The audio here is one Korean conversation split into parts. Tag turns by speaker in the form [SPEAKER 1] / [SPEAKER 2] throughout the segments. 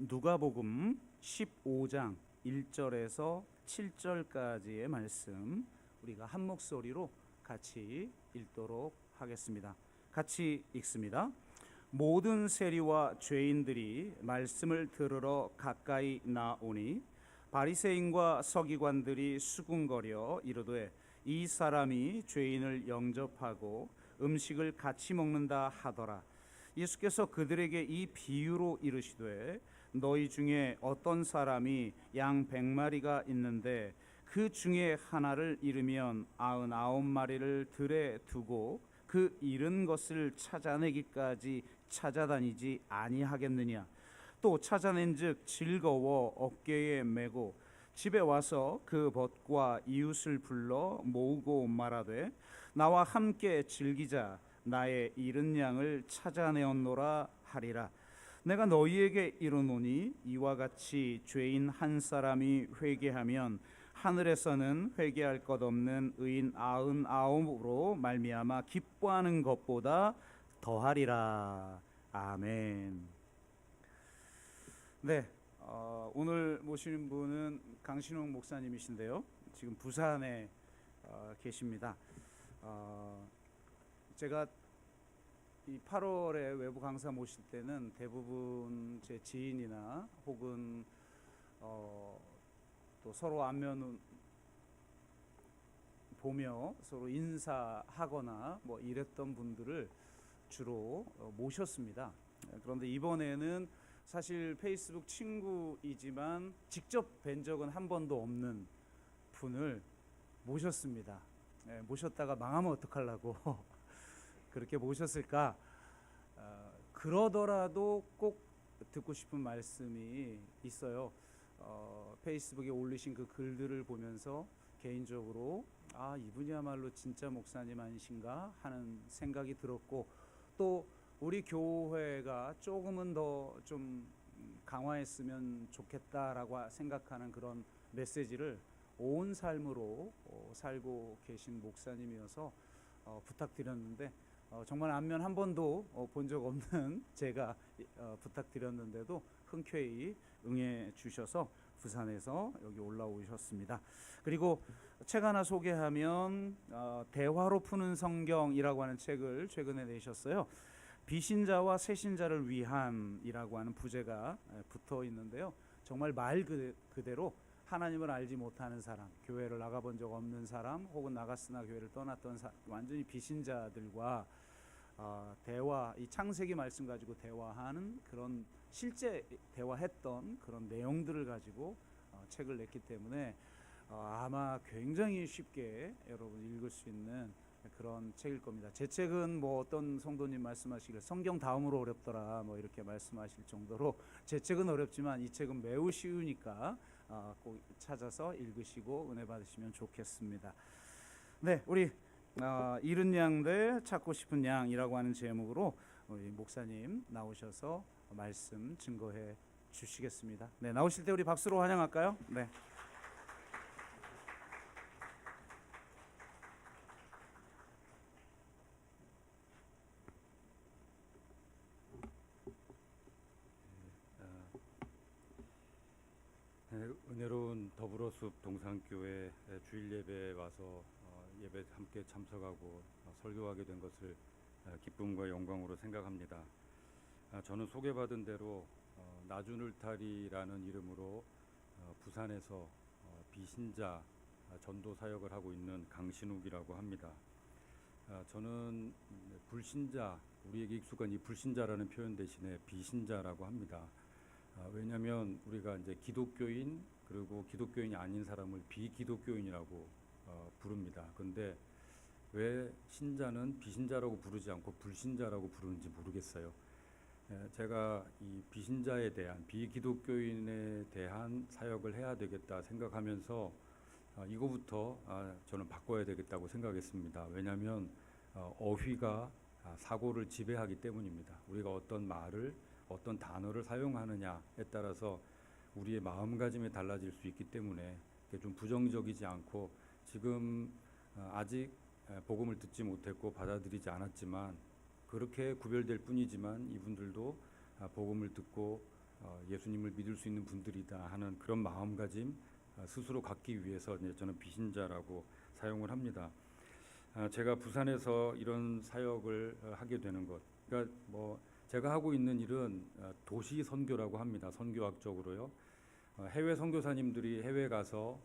[SPEAKER 1] 누가복음 15장 1절에서 7절까지의 말씀 우리가 한 목소리로 같이 읽도록 하겠습니다. 같이 읽습니다. 모든 세리와 죄인들이 말씀을 들으러 가까이 나오니 바리새인과 서기관들이 수군거려 이르되 이 사람이 죄인을 영접하고 음식을 같이 먹는다 하더라. 예수께서 그들에게 이 비유로 이르시되 너희 중에 어떤 사람이 양 100마리가 있는데 그 중에 하나를 잃으면 99마리를 들에 두고 그 잃은 것을 찾아내기까지 찾아다니지 아니하겠느냐. 또 찾아낸즉 즐거워 어깨에 메고 집에 와서 그 벗과 이웃을 불러 모으고 말하되 나와 함께 즐기자. 나의 잃은 양을 찾아내었노라 하리라. 내가 너희에게 이르노니 이와 같이 죄인 한 사람이 회개하면 하늘에서는 회개할 것 없는 의인 99으로 말미암아 기뻐하는 것보다 더하리라. 아멘. 네, 오늘 모시는 분은 강신웅 목사님이신데요. 지금 부산에 계십니다. 제가 이 8월에 외부 강사 모실 때는 대부분 제 지인이나 혹은 또 서로 안면 보며 서로 인사하거나 뭐 이랬던 분들을 주로 모셨습니다. 그런데 이번에는 사실 페이스북 친구이지만 직접 뵌 적은 한 번도 없는 분을 모셨습니다. 모셨다가 망하면 어떡하려고 그렇게 모셨을까? 그러더라도 꼭 듣고 싶은 말씀이 있어요. 페이스북에 올리신 그 글들을 보면서 개인적으로 이분이야말로 진짜 목사님 아니신가 하는 생각이 들었고, 또 우리 교회가 조금은 더 좀 강화했으면 좋겠다라고 생각하는 그런 메시지를 온 삶으로 살고 계신 목사님이어서 부탁드렸는데 정말 안면 한 번도 본 적 없는 제가 부탁드렸는데도 흔쾌히 응해 주셔서 부산에서 여기 올라오셨습니다. 그리고 책 하나 소개하면 대화로 푸는 성경이라고 하는 책을 최근에 내셨어요. 비신자와 새신자를 위한이라고 하는 부제가 붙어 있는데요. 정말 말 그대로 하나님을 알지 못하는 사람, 교회를 나가본 적 없는 사람, 혹은 나갔으나 교회를 떠났던 완전히 비신자들과 대화, 이 창세기 말씀 가지고 대화하는 그런 실제 대화했던 그런 내용들을 가지고 책을 냈기 때문에 아마 굉장히 쉽게 여러분 읽을 수 있는 그런 책일 겁니다. 제 책은 뭐 어떤 성도님 말씀하시길 성경 다음으로 어렵더라 뭐 이렇게 말씀하실 정도로 제 책은 어렵지만 이 책은 매우 쉬우니까 꼭 찾아서 읽으시고 은혜 받으시면 좋겠습니다. 네, 우리 잃은 양 대 찾고 싶은 양이라고 하는 제목으로 우리 목사님 나오셔서 말씀 증거해 주시겠습니다. 네, 나오실 때 우리 박수로 환영할까요? 네.
[SPEAKER 2] 은혜로운 더불어숲 동산교회 주일 예배에 와서 예배 함께 참석하고 설교하게 된 것을 기쁨과 영광으로 생각합니다. 저는 소개받은 대로 나주늘타리라는 이름으로 부산에서 비신자 전도 사역을 하고 있는 강신욱이라고 합니다. 저는 불신자, 우리에게 익숙한 이 불신자라는 표현 대신에 비신자라고 합니다. 왜냐하면 우리가 이제 기독교인 그리고 기독교인이 아닌 사람을 비기독교인이라고 부릅니다. 그런데 왜 신자는 비신자라고 부르지 않고 불신자라고 부르는지 모르겠어요. 제가 이 비신자에 대한 비기독교인에 대한 사역을 해야 되겠다 생각하면서 이거부터 저는 바꿔야 되겠다고 생각했습니다. 왜냐하면 어휘가 사고를 지배하기 때문입니다. 우리가 어떤 말을 어떤 단어를 사용하느냐에 따라서 우리의 마음가짐이 달라질 수 있기 때문에 좀 부정적이지 않고 지금 아직 복음을 듣지 못했고 받아들이지 않았지만 그렇게 구별될 뿐이지만 이분들도 복음을 듣고 예수님을 믿을 수 있는 분들이다 하는 그런 마음가짐 스스로 갖기 위해서 이제 저는 비신자라고 사용을 합니다. 제가 부산에서 이런 사역을 하게 되는 것, 그러니까 뭐 제가 하고 있는 일은 도시 선교라고 합니다. 선교학적으로요. 해외 선교사님들이 해외 가서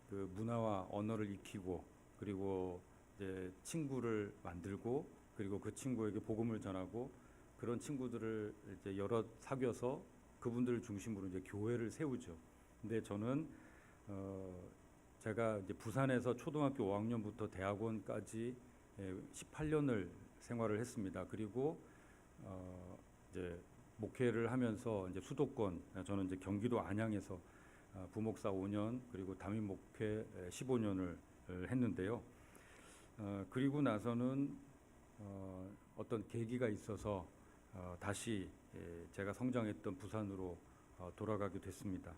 [SPEAKER 2] 그 문화와 언어를 익히고 그리고 이제 친구를 만들고 그리고 그 친구에게 복음을 전하고 그런 친구들을 이제 여러 사귀어서 그분들을 중심으로 이제 교회를 세우죠. 근데 저는 제가 이제 부산에서 초등학교 5학년부터 대학원까지 18년을 생활을 했습니다. 그리고 이제 목회를 하면서 이제 수도권, 저는 이제 경기도 안양에서 부목사 5년 그리고 담임 목회 15년을 했는데요. 그리고 나서는 어떤 계기가 있어서 다시 제가 성장했던 부산으로 돌아가게 됐습니다.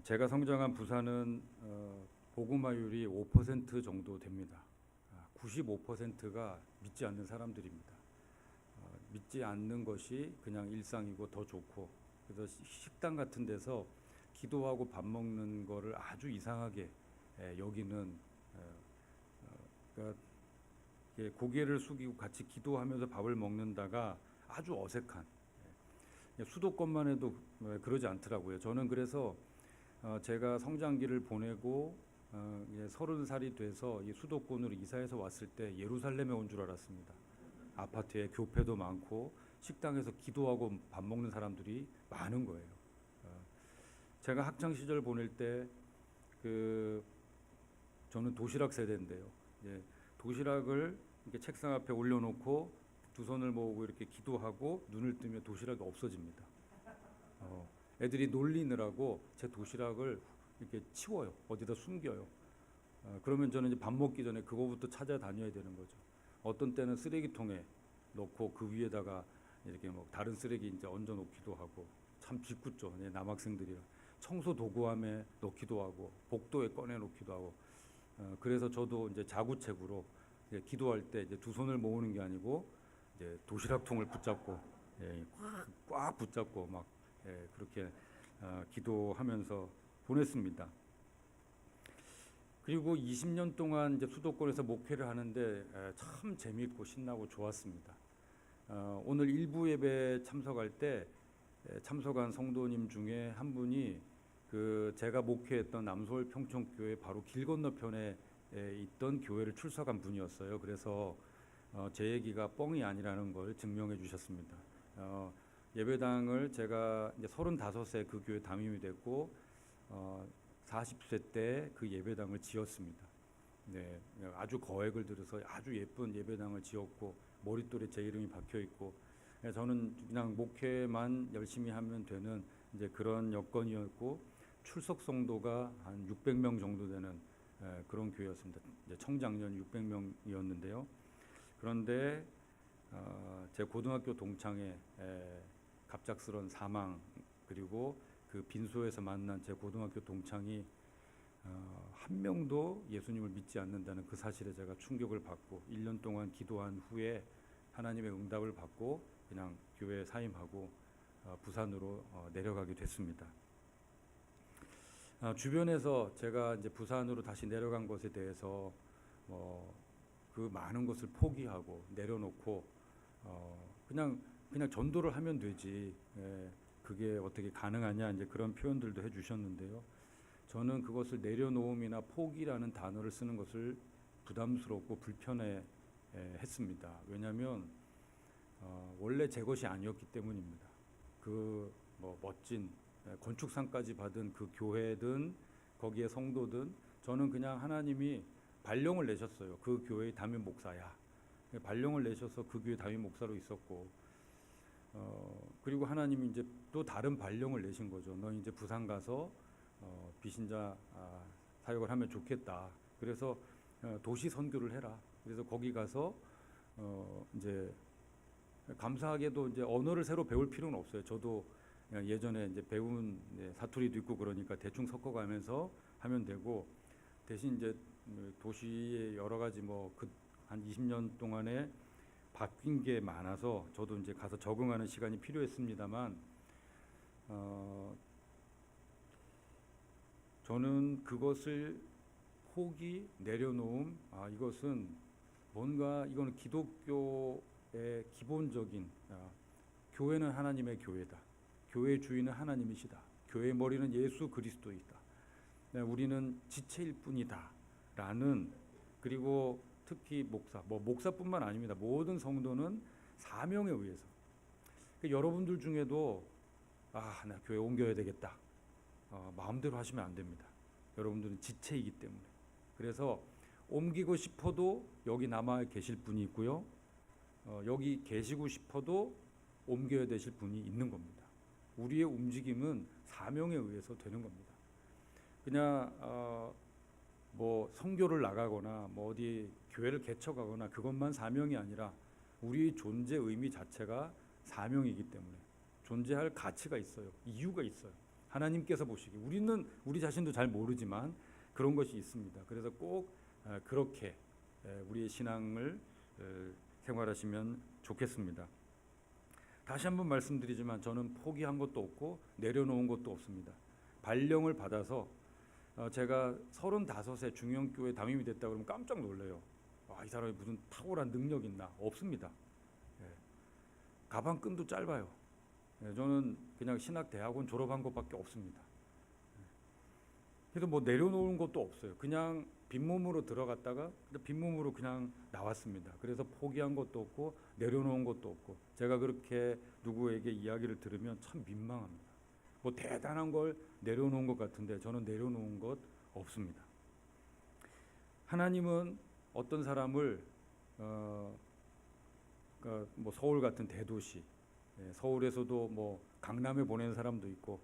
[SPEAKER 2] 제가 성장한 부산은 복음화율이 5% 정도 됩니다. 95%가 믿지 않는 사람들입니다. 믿지 않는 것이 그냥 일상이고 더 좋고, 그래서 식당 같은 데서 기도하고 밥 먹는 거를 아주 이상하게 여기는, 그러니까 고개를 숙이고 같이 기도하면서 밥을 먹는다가 아주 어색한, 수도권만 해도 그러지 않더라고요. 저는 그래서 제가 성장기를 보내고 30살이 돼서 이 수도권으로 이사해서 왔을 때 예루살렘에 온 줄 알았습니다. 아파트에 교회도 많고 식당에서 기도하고 밥 먹는 사람들이 많은 거예요. 제가 학창 시절 보낼 때 저는 도시락 세대인데요. 도시락을 이렇게 책상 앞에 올려놓고 두 손을 모으고 이렇게 기도하고 눈을 뜨면 도시락이 없어집니다. 애들이 놀리느라고 제 도시락을 이렇게 치워요. 어디다 숨겨요. 그러면 저는 이제 밥 먹기 전에 그거부터 찾아다녀야 되는 거죠. 어떤 때는 쓰레기통에 넣고 그 위에다가 이렇게 뭐 다른 쓰레기 이제 얹어 놓기도 하고, 참 짓궂죠. 남학생들이랑 청소 도구함에 넣기도 하고 복도에 꺼내 놓기도 하고. 그래서 저도 이제 자구책으로 기도할 때 이제 두 손을 모으는 게 아니고 이제 도시락통을 붙잡고 꽉 붙잡고 막 그렇게 기도하면서 보냈습니다. 그리고 20년 동안 이제 수도권에서 목회를 하는데 참 재미있고 신나고 좋았습니다. 오늘 일부 예배 참석할 때 참석한 성도님 중에 한 분이 제가 목회했던 남서울 평촌교회 바로 길 건너편에 있던 교회를 출석한 분이었어요. 그래서 제 얘기가 뻥이 아니라는 걸 증명해 주셨습니다. 예배당을 제가 이제 35세 그 교회 담임이 됐고 40세 때 그 예배당을 지었습니다. 아주 거액을 들여서 아주 예쁜 예배당을 지었고 머릿돌에 제 이름이 박혀 있고, 저는 그냥 목회만 열심히 하면 되는 이제 그런 여건이었고, 출석 성도가 한 600명 정도 되는 그런 교회였습니다. 이제 청장년 600명이었는데요. 그런데 제 고등학교 동창의 갑작스런 사망, 그리고 그 빈소에서 만난 제 고등학교 동창이 한 명도 예수님을 믿지 않는다는 그 사실에 제가 충격을 받고 1년 동안 기도한 후에 하나님의 응답을 받고 그냥 교회에 사임하고 부산으로 내려가게 됐습니다. 주변에서 제가 이제 부산으로 다시 내려간 것에 대해서 그 많은 것을 포기하고 내려놓고 그냥 전도를 하면 되지, 그게 어떻게 가능하냐, 이제 그런 표현들도 해주셨는데요. 저는 그것을 내려놓음이나 포기라는 단어를 쓰는 것을 부담스럽고 불편해 했습니다. 왜냐하면 원래 제 것이 아니었기 때문입니다. 그 멋진 건축상까지 받은 그 교회든 거기에 성도든, 저는 그냥 하나님이 발령을 내셨어요. 그 교회의 담임 목사야. 발령을 내셔서 그 교회 담임 목사로 있었고, 그리고 하나님이 이제 또 다른 발령을 내신 거죠. 너 이제 부산 가서 비신자 사역을 하면 좋겠다. 그래서 도시 선교를 해라. 그래서 거기 가서 이제 감사하게도 이제 언어를 새로 배울 필요는 없어요. 저도 그냥 예전에 이제 배운 사투리도 있고 그러니까 대충 섞어가면서 하면 되고, 대신 이제 도시의 여러 가지 한 20년 동안에 바뀐 게 많아서 저도 이제 가서 적응하는 시간이 필요했습니다만 저는 그것을 포기, 내려놓음, 이것은 뭔가 이거는 기독교의 기본적인 교회는 하나님의 교회다. 교회의 주인은 하나님이시다. 교회의 머리는 예수 그리스도이다. 우리는 지체일 뿐이다. 라는, 그리고 특히 목사뿐만 아닙니다. 모든 성도는 사명에 의해서. 여러분들 중에도 나 교회 옮겨야 되겠다. 마음대로 하시면 안 됩니다. 여러분들은 지체이기 때문에. 그래서 옮기고 싶어도 여기 남아 계실 분이 있고요. 여기 계시고 싶어도 옮겨야 되실 분이 있는 겁니다. 우리의 움직임은 사명에 의해서 되는 겁니다. 그냥 선교를 나가거나 어디 교회를 개척하거나 그것만 사명이 아니라 우리의 존재 의미 자체가 사명이기 때문에 존재할 가치가 있어요. 이유가 있어요. 하나님께서 보시기, 우리는 우리 자신도 잘 모르지만 그런 것이 있습니다. 그래서 꼭 그렇게 우리의 신앙을 생활하시면 좋겠습니다. 다시 한번 말씀드리지만 저는 포기한 것도 없고 내려놓은 것도 없습니다. 발령을 받아서 제가 35세 중형교회 담임이 됐다 그러면 깜짝 놀래요. 이 사람이 무슨 탁월한 능력 있나? 없습니다. 가방끈도 짧아요. 저는 그냥 신학대학원 졸업한 것밖에 없습니다. 그래서 내려놓은 것도 없어요. 그냥 빈몸으로 들어갔다가 빈몸으로 그냥 나왔습니다. 그래서 포기한 것도 없고 내려놓은 것도 없고, 제가 그렇게 누구에게 이야기를 들으면 참 민망합니다. 대단한 걸 내려놓은 것 같은데 저는 내려놓은 것 없습니다. 하나님은 어떤 사람을 서울 같은 대도시, 서울에서도 강남에 보내는 사람도 있고,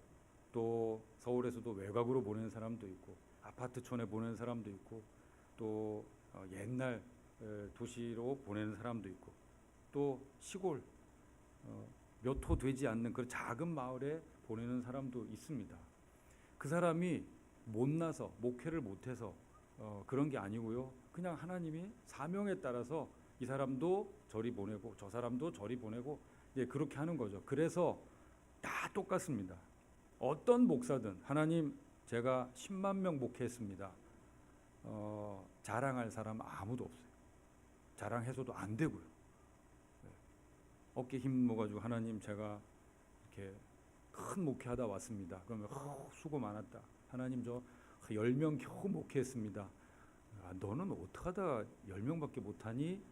[SPEAKER 2] 또 서울에서도 외곽으로 보내는 사람도 있고, 아파트촌에 보내는 사람도 있고, 또 옛날 도시로 보내는 사람도 있고, 또 시골 몇 호 되지 않는 그런 작은 마을에 보내는 사람도 있습니다. 그 사람이 못나서 목회를 못해서 그런 게 아니고요. 그냥 하나님이 사명에 따라서 이 사람도 저리 보내고 저 사람도 저리 보내고 그렇게 하는 거죠. 그래서 다 똑같습니다. 어떤 목사든 하나님 제가 10만 명 목회했습니다. 자랑할 사람 아무도 없어요. 자랑해서도 안 되고요. 어깨 힘 모아가지고 하나님 제가 이렇게 큰 목회하다 왔습니다. 그러면 수고 많았다. 하나님 저 10명 겨우 목회했습니다. 너는 어떻게 하다 10명밖에 못하니?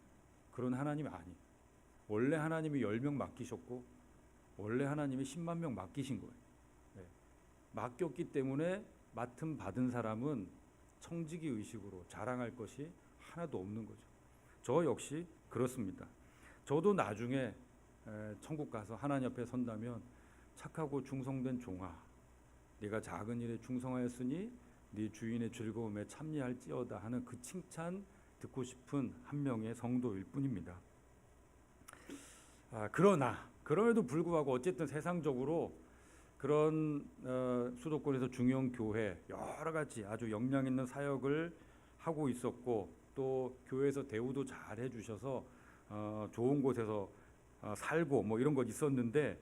[SPEAKER 2] 그런 하나님이 아니. 원래 하나님이 10명 맡기셨고 원래 하나님이 10만 명 맡기신 거예요. 맡겼기 때문에 맡음 받은 사람은 청지기 의식으로 자랑할 것이 하나도 없는 거죠. 저 역시 그렇습니다. 저도 나중에 천국 가서 하나님 앞에 선다면 착하고 충성된 종아, 네가 작은 일에 충성하였으니 네 주인의 즐거움에 참여할지어다 하는 그 칭찬 듣고 싶은 한 명의 성도일 뿐입니다. 그럼에도 불구하고 어쨌든 세상적으로 그런 수도권에서 중형 교회 여러 가지 아주 역량 있는 사역을 하고 있었고, 또 교회에서 대우도 잘 해주셔서 좋은 곳에서 살고 이런 것 있었는데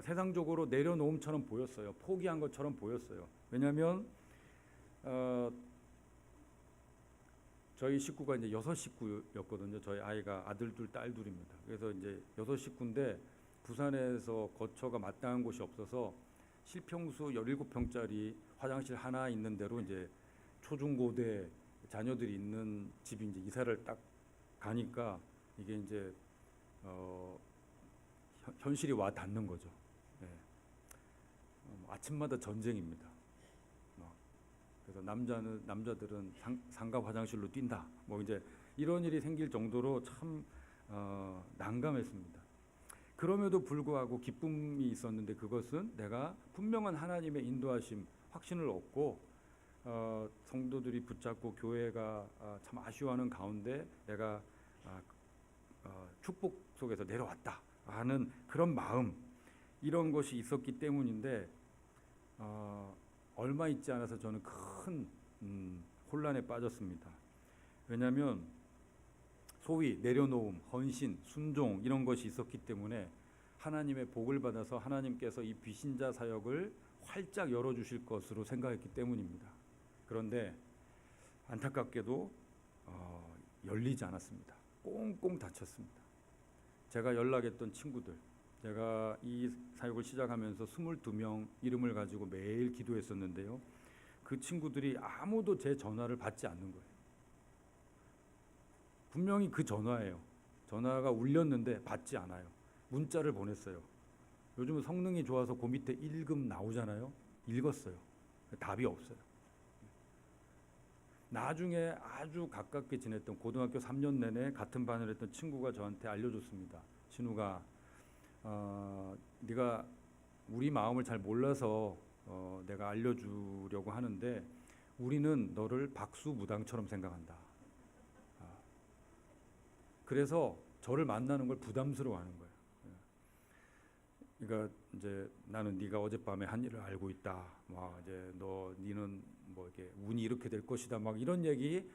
[SPEAKER 2] 세상적으로 내려놓음처럼 보였어요. 포기한 것처럼 보였어요. 왜냐하면 저희 식구가 이제 6식구였거든요. 저희 아이가 아들 둘, 딸 둘입니다. 그래서 이제 6식구인데 부산에서 거처가 마땅한 곳이 없어서 실평수 17평짜리 화장실 하나 있는 데로 이제 초중고대 자녀들이 있는 집이 이제 이사를 딱 가니까 이게 이제 현실이 와 닿는 거죠. 아침마다 전쟁입니다. 그래서 남자들은 상가 화장실로 뛴다. 이제 이런 일이 생길 정도로 참 난감했습니다. 그럼에도 불구하고 기쁨이 있었는데 그것은 내가 분명한 하나님의 인도하심, 확신을 얻고 성도들이 붙잡고 교회가 참 아쉬워하는 가운데 내가 축복 속에서 내려왔다 하는 그런 마음, 이런 것이 있었기 때문인데 얼마 있지 않아서 저는 큰 혼란에 빠졌습니다. 왜냐하면 소위 내려놓음, 헌신, 순종 이런 것이 있었기 때문에 하나님의 복을 받아서 하나님께서 이 비신자 사역을 활짝 열어주실 것으로 생각했기 때문입니다. 그런데 안타깝게도 열리지 않았습니다. 꽁꽁 닫혔습니다. 제가 연락했던 친구들, 제가 이 사역을 시작하면서 22명 이름을 가지고 매일 기도했었는데요. 그 친구들이 아무도 제 전화를 받지 않는 거예요. 분명히 그 전화예요. 전화가 울렸는데 받지 않아요. 문자를 보냈어요. 요즘은 성능이 좋아서 그 밑에 읽음 나오잖아요. 읽었어요. 답이 없어요. 나중에 아주 가깝게 지냈던 고등학교 3년 내내 같은 반을 했던 친구가 저한테 알려줬습니다. 진우가 네가 우리 마음을 잘 몰라서 내가 알려주려고 하는데 우리는 너를 박수무당처럼 생각한다. 그래서 저를 만나는 걸 부담스러워하는 거예요. 그러니까 이제 나는 네가 어젯밤에 한 일을 알고 있다. 막 이제 니는 뭐 이렇게 운이 이렇게 될 것이다. 막 이런 얘기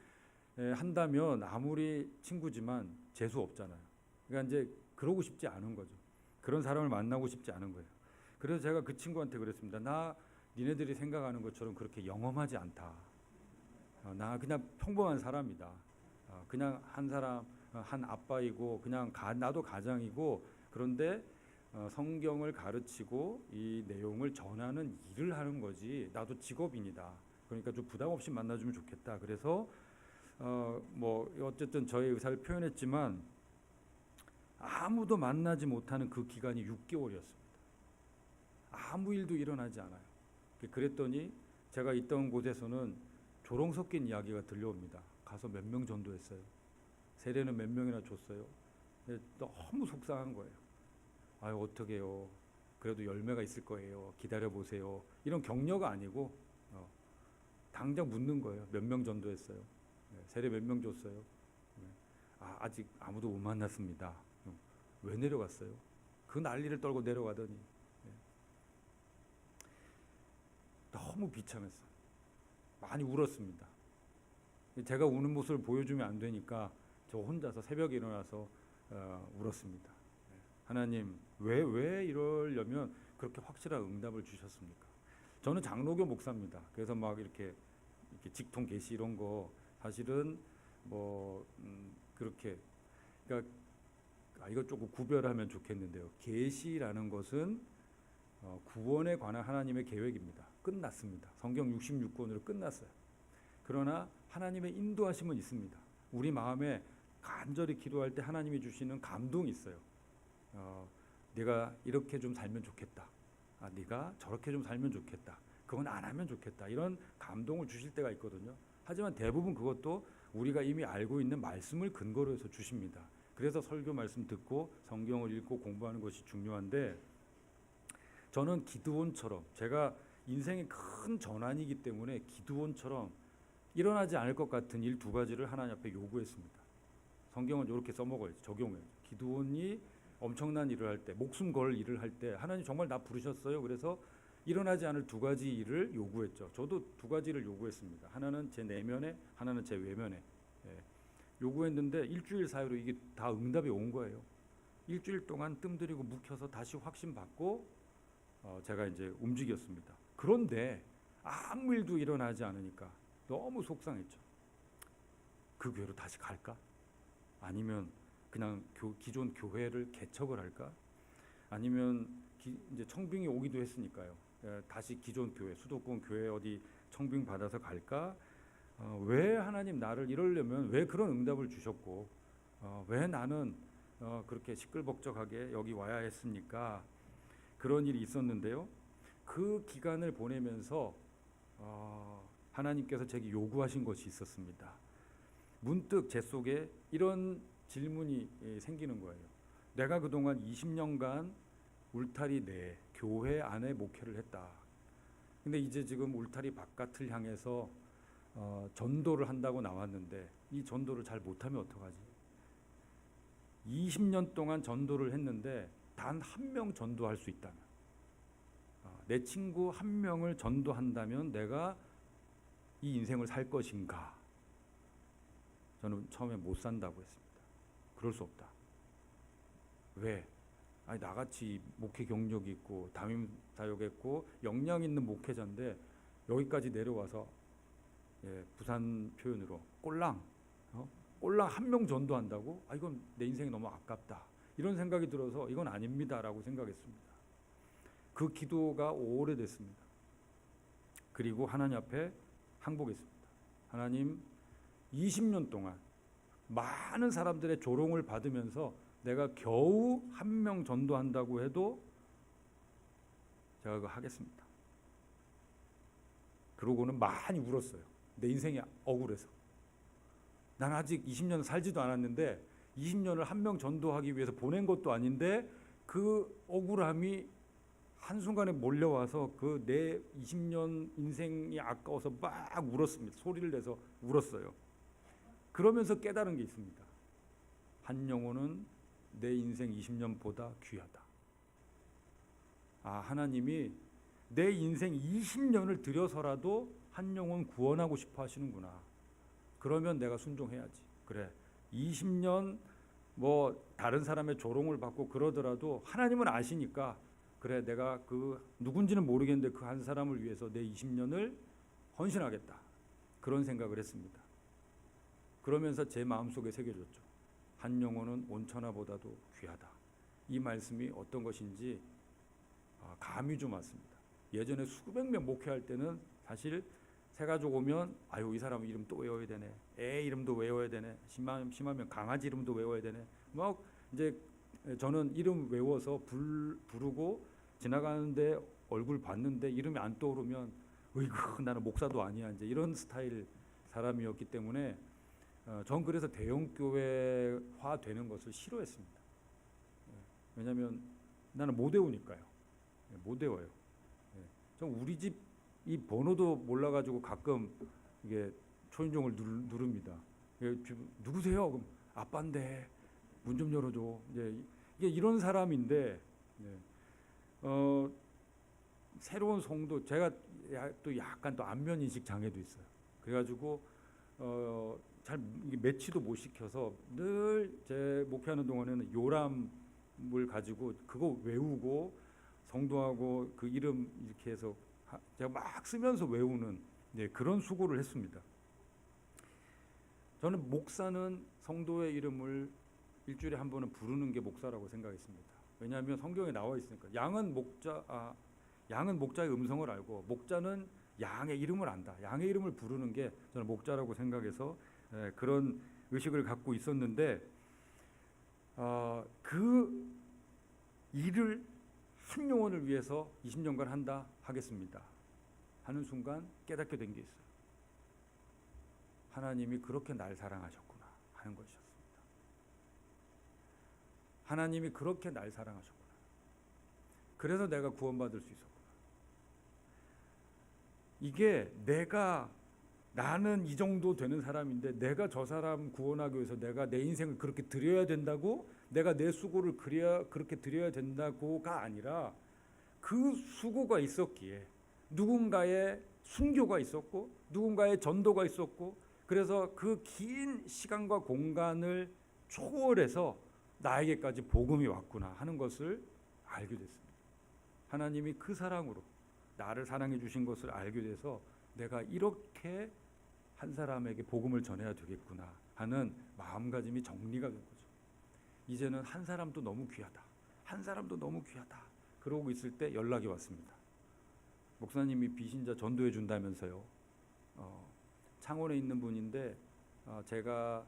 [SPEAKER 2] 한다면 아무리 친구지만 재수 없잖아요. 그러니까 이제 그러고 싶지 않은 거죠. 그런 사람을 만나고 싶지 않은 거예요. 그래서 제가 그 친구한테 그랬습니다. 나 니네들이 생각하는 것처럼 그렇게 영험하지 않다. 나 그냥 평범한 사람이다. 그냥 한 사람, 한 아빠이고 그냥 나도 가장이고 그런데 성경을 가르치고 이 내용을 전하는 일을 하는 거지 나도 직업인이다. 그러니까 좀 부담 없이 만나주면 좋겠다. 그래서 뭐 어쨌든 저의 의사를 표현했지만 아무도 만나지 못하는 그 기간이 6개월이었습니다. 아무 일도 일어나지 않아요. 그랬더니 제가 있던 곳에서는 조롱 섞인 이야기가 들려옵니다. 가서 몇 명 전도했어요. 세례는 몇 명이나 줬어요. 너무 속상한 거예요. 아유 어떡해요. 그래도 열매가 있을 거예요. 기다려보세요. 이런 격려가 아니고 당장 묻는 거예요. 몇 명 전도했어요. 세례 몇 명 줬어요. 아직 아무도 못 만났습니다. 왜 내려갔어요? 그 난리를 떨고 내려가더니 너무 비참했어요. 많이 울었습니다. 제가 우는 모습을 보여주면 안 되니까 저 혼자서 새벽에 일어나서 울었습니다. 하나님 왜 이러려면 그렇게 확실한 응답을 주셨습니까? 저는 장로교 목사입니다. 그래서 막 이렇게 직통 계시 이런 거 사실은 뭐 그렇게 그러니까 이거 조금 구별하면 좋겠는데요. 계시라는 것은 구원에 관한 하나님의 계획입니다. 끝났습니다. 성경 66권으로 끝났어요. 그러나 하나님의 인도하심은 있습니다. 우리 마음에 간절히 기도할 때 하나님이 주시는 감동이 있어요. 네가 이렇게 좀 살면 좋겠다. 네가 저렇게 좀 살면 좋겠다. 그건 안 하면 좋겠다. 이런 감동을 주실 때가 있거든요. 하지만 대부분 그것도 우리가 이미 알고 있는 말씀을 근거로 해서 주십니다. 그래서 설교 말씀 듣고 성경을 읽고 공부하는 것이 중요한데 저는 기드온처럼 제가 인생의 큰 전환이기 때문에 기드온처럼 일어나지 않을 것 같은 일 2가지를 하나님 앞에 요구했습니다. 성경은 이렇게 써먹어야지 적용해야죠. 기드온이 엄청난 일을 할 때 목숨 걸 일을 할 때 하나님 정말 나 부르셨어요. 그래서 일어나지 않을 2가지 일을 요구했죠. 저도 2가지를 요구했습니다. 하나는 제 내면에 하나는 제 외면에 요구했는데 일주일 사이로 이게 다 응답이 온 거예요. 일주일 동안 뜸들이고 묵혀서 다시 확신 받고 제가 이제 움직였습니다. 그런데 아무 일도 일어나지 않으니까 너무 속상했죠. 그 교회로 다시 갈까? 아니면 그냥 기존 교회를 개척을 할까? 아니면 이제 청빙이 오기도 했으니까요. 다시 기존 교회, 수도권 교회 어디 청빙 받아서 갈까? 왜 하나님 나를 이러려면 왜 그런 응답을 주셨고 왜 나는 그렇게 시끌벅적하게 여기 와야 했습니까? 그런 일이 있었는데요. 그 기간을 보내면서 하나님께서 제게 요구하신 것이 있었습니다. 문득 제 속에 이런 질문이 생기는 거예요. 내가 그동안 20년간 울타리 내 교회 안에 목회를 했다. 근데 이제 지금 울타리 바깥을 향해서 전도를 한다고 나왔는데 이 전도를 잘 못하면 어떡하지? 20년 동안 전도를 했는데 단 한 명 전도할 수 있다면 내 친구 한 명을 전도한다면 내가 이 인생을 살 것인가? 저는 처음에 못 산다고 했습니다. 그럴 수 없다. 왜? 아니 나같이 목회 경력이 있고 담임 사역했고 역량 있는 목회자인데 여기까지 내려와서 부산 표현으로 꼴랑 꼴랑 한 명 전도한다고? 아 이건 내 인생이 너무 아깝다. 이런 생각이 들어서 이건 아닙니다라고 생각했습니다. 그 기도가 오래됐습니다. 그리고 하나님 앞에 항복했습니다. 하나님 20년 동안 많은 사람들의 조롱을 받으면서 내가 겨우 한 명 전도한다고 해도 제가 그거 하겠습니다. 그러고는 많이 울었어요. 내 인생이 억울해서. 난 아직 20년 살지도 않았는데 20년을 한 명 전도하기 위해서 보낸 것도 아닌데 그 억울함이 한순간에 몰려와서 그 내 20년 인생이 아까워서 막 울었습니다. 소리를 내서 울었어요. 그러면서 깨달은 게 있습니다. 한 영혼은 내 인생 20년보다 귀하다. 아, 하나님이 내 인생 20년을 들여서라도 한 영혼 구원하고 싶어 하시는구나. 그러면 내가 순종해야지. 그래, 20년 뭐 다른 사람의 조롱을 받고 그러더라도 하나님은 아시니까 그래, 내가 그 누군지는 모르겠는데 그 한 사람을 위해서 내 20년을 헌신하겠다. 그런 생각을 했습니다. 그러면서 제 마음속에 새겨졌죠. 한 영혼은 온천하보다도 귀하다. 이 말씀이 어떤 것인지 감이 좀 왔습니다. 예전에 수백 명 목회할 때는 사실 새 가족 오면 아유 이 사람 이름 또 외워야 되네. 애 이름도 외워야 되네. 심하면 강아지 이름도 외워야 되네. 막 이제 저는 이름 외워서 부르고 지나가는데 얼굴 봤는데 이름이 안 떠오르면 으이구 나는 목사도 아니야. 이제 이런 스타일 사람이었기 때문에 전 그래서 대형 교회화 되는 것을 싫어했습니다. 왜냐하면 나는 못 외우니까요. 못 외워요. 전 우리 집 이 번호도 몰라가지고 가끔 이게 초인종을 누릅니다. 누구세요? 그럼 아빠인데 문 좀 열어줘. 이게 이런 사람인데 새로운 성도 제가 또 약간 또 안면 인식 장애도 있어요. 그래가지고 잘 매치도 못 시켜서 늘 제 목회하는 동안에는 요람을 가지고 그거 외우고 성도하고 그 이름 이렇게 해서 제가 막 쓰면서 외우는 그런 수고를 했습니다. 저는 목사는 성도의 이름을 일주일에 한 번은 부르는 게 목사라고 생각했습니다. 왜냐하면 성경에 나와 있으니까 양은 목자의 음성을 알고 목자는 양의 이름을 안다. 양의 이름을 부르는 게 저는 목자라고 생각해서 그런 의식을 갖고 있었는데 그 일을 한 영혼을 위해서 20년간 한다 하겠습니다. 하는 순간 깨닫게 된 게 있어요. 하나님이 그렇게 날 사랑하셨구나 하는 것이었습니다. 하나님이 그렇게 날 사랑하셨구나. 그래서 내가 구원받을 수 있었구나. 이게 나는 이 정도 되는 사람인데 내가 저 사람 구원하기 위해서 내가 내 인생을 그렇게 드려야 된다고, 내가 내 수고를 그렇게 드려야 된다고가 아니라 그 수고가 있었기에 누군가의 순교가 있었고 누군가의 전도가 있었고 그래서 그 긴 시간과 공간을 초월해서 나에게까지 복음이 왔구나 하는 것을 알게 됐습니다. 하나님이 그 사랑으로 나를 사랑해 주신 것을 알게 돼서 내가 이렇게 한 사람에게 복음을 전해야 되겠구나 하는 마음가짐이 정리가 된 거죠. 이제는 한 사람도 너무 귀하다. 한 사람도 너무 귀하다. 그러고 있을 때 연락이 왔습니다. 목사님이 비신자 전도해 준다면서요. 창원에 있는 분인데 제가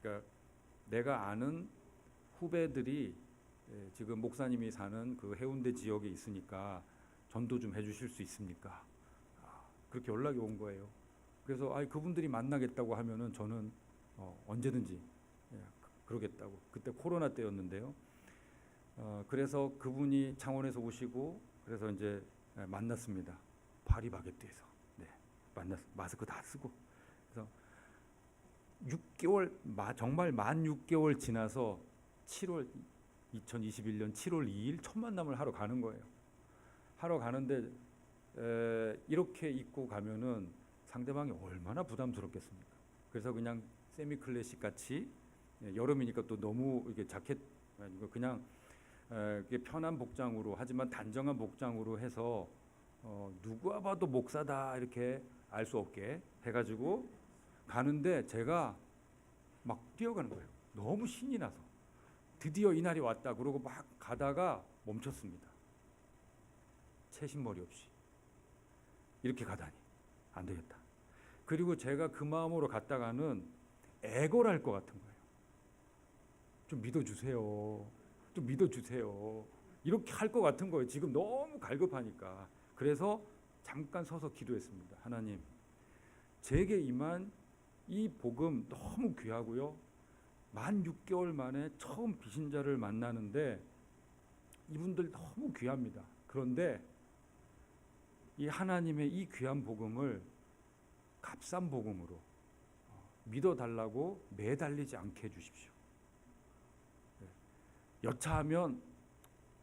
[SPEAKER 2] 그러니까 내가 아는 후배들이 지금 목사님이 사는 그 해운대 지역에 있으니까 전도 좀 해주실 수 있습니까? 그렇게 연락이 온 거예요. 그래서 그분들이 만나겠다고 하면은 저는 언제든지 그러겠다고. 그때 코로나 때였는데요. 그래서 그분이 창원에서 오시고 그래서 이제 만났습니다. 파리 바게트에서 마스크 다 쓰고. 그래서 6개월 정말 만 6개월 지나서 2021년 7월 2일 첫 만남을 하러 가는 거예요. 하러 가는데 이렇게 입고 가면은 상대방이 얼마나 부담스럽겠습니까? 그래서 그냥 세미 클래식 같이 여름이니까 또 너무 이게 자켓 아니고 그냥 이게 편한 복장으로 하지만 단정한 복장으로 해서 누가 봐도 목사다 이렇게 알 수 없게 해가지고 가는데 제가 막 뛰어가는 거예요. 너무 신이 나서 드디어 이날이 왔다 그러고 막 가다가 멈췄습니다. 채신머리 없이 이렇게 가다니 안 되겠다. 그리고 제가 그 마음으로 갔다가는 애걸할 것 같은 거예요. 좀 믿어주세요. 좀 믿어주세요. 이렇게 할 것 같은 거예요. 지금 너무 갈급하니까. 그래서 잠깐 서서 기도했습니다. 하나님, 제게 임한 이 복음 너무 귀하고요. 만 6개월 만에 처음 비신자를 만나는데 이분들 너무 귀합니다. 그런데 이 하나님의 이 귀한 복음을 값싼 복음으로 믿어달라고 매달리지 않게 해주십시오. 여차하면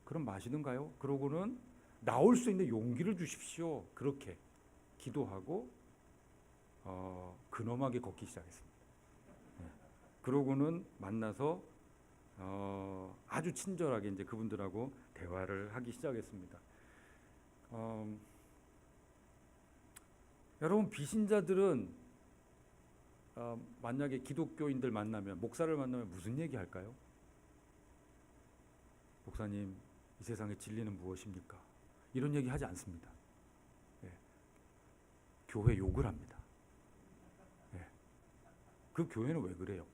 [SPEAKER 2] 그럼 마시든가요? 그러고는 나올 수 있는 용기를 주십시오. 그렇게 기도하고 근엄하게 걷기 시작했습니다. 그러고는 만나서 아주 친절하게 이제 그분들하고 대화를 하기 시작했습니다. 여러분 비신자들은 만약에 기독교인들 만나면 목사를 만나면 무슨 얘기 할까요? 목사님, 이 세상의 진리는 무엇입니까? 이런 얘기 하지 않습니다. 교회 욕을 합니다. 그 교회는 왜 그래요?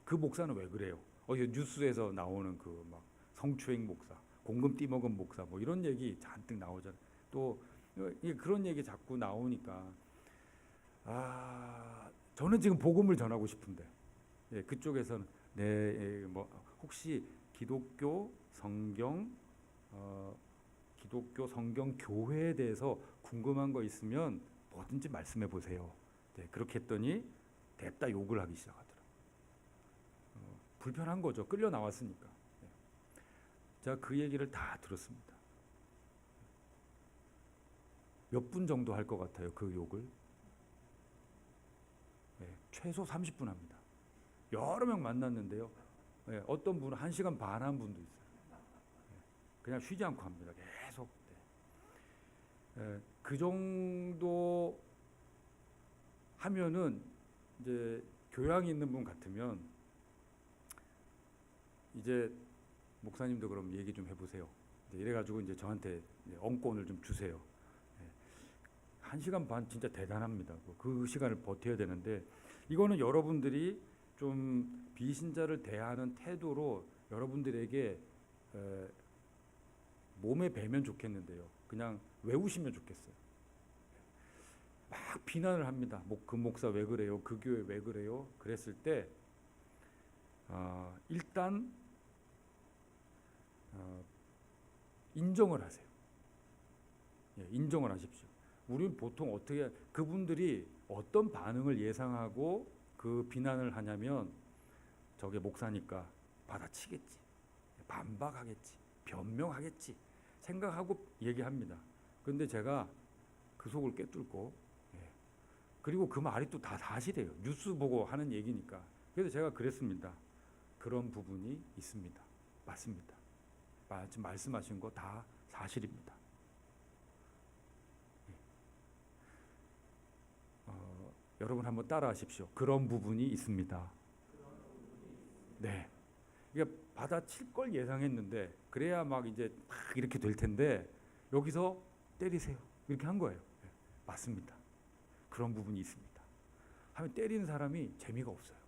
[SPEAKER 2] 그 목사는 왜 그래요? 뉴스에서 나오는 그 막 성추행 목사, 공금 띠먹은 목사 뭐 이런 얘기 잔뜩 나오잖아요. 또 그런 얘기 자꾸 나오니까 저는 지금 복음을 전하고 싶은데 그쪽에서는 뭐 혹시 기독교 성경 교회에 대해서 궁금한 거 있으면 뭐든지 말씀해 보세요. 그렇게 했더니 냅다 욕을 하기 시작하더라고요. 불편한 거죠. 끌려 나왔으니까. 제가 그 얘기를 다 들었습니다. 몇 분 정도 할 것 같아요, 그 욕을? 최소 30분 합니다. 여러 명 만났는데요. 어떤 분은 1시간 반 한 분도 있어요. 그냥 쉬지 않고 합니다. 계속. 그 정도 하면은 이제 교양 있는 분 같으면 이제 목사님도 그럼 얘기 좀 해보세요. 이래가지고 이제 저한테 언권을 좀 주세요. 1시간 반 진짜 대단합니다. 그 시간을 버텨야 되는데 이거는 여러분들이 좀 비신자를 대하는 태도로 여러분들에게 몸에 배면 좋겠는데요. 그냥 외우시면 좋겠어요. 막 비난을 합니다. 그 목사 왜 그래요? 그 교회 왜 그래요? 그랬을 때 일단 인정을 하세요. 인정을 하십시오. 우리는 보통 어떻게 그분들이 어떤 반응을 예상하고 그 비난을 하냐면 저게 목사니까 받아치겠지, 반박하겠지, 변명하겠지 생각하고 얘기합니다. 그런데 제가 그 속을 꿰뚫고 그리고 그 말이 또 다 사실이에요. 뉴스 보고 하는 얘기니까. 그래서 제가 그랬습니다. 그런 부분이 있습니다. 맞습니다. 지금 말씀하신 거 다 사실입니다. 여러분 한번 따라하십시오. 그런 부분이 있습니다. 네. 이게 받아칠 걸 예상했는데 그래야 막 이제 막 이렇게 될 텐데 여기서 때리세요. 이렇게 한 거예요. 맞습니다. 그런 부분이 있습니다. 하면 때리는 사람이 재미가 없어요.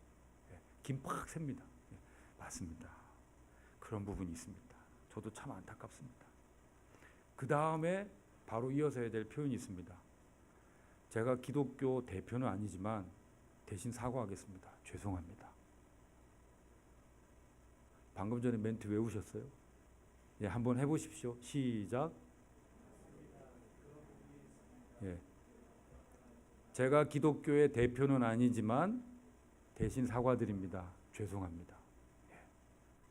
[SPEAKER 2] 김팍 셉니다. 맞습니다. 그런 부분이 있습니다. 저도 참 안타깝습니다. 그 다음에 바로 이어서 해야 될 표현이 있습니다. 제가 기독교 대표는 아니지만 대신 사과하겠습니다. 죄송합니다. 방금 전에 멘트 외우셨어요? 한번 해보십시오. 시작. 제가 기독교의 대표는 아니지만 대신 사과드립니다. 죄송합니다.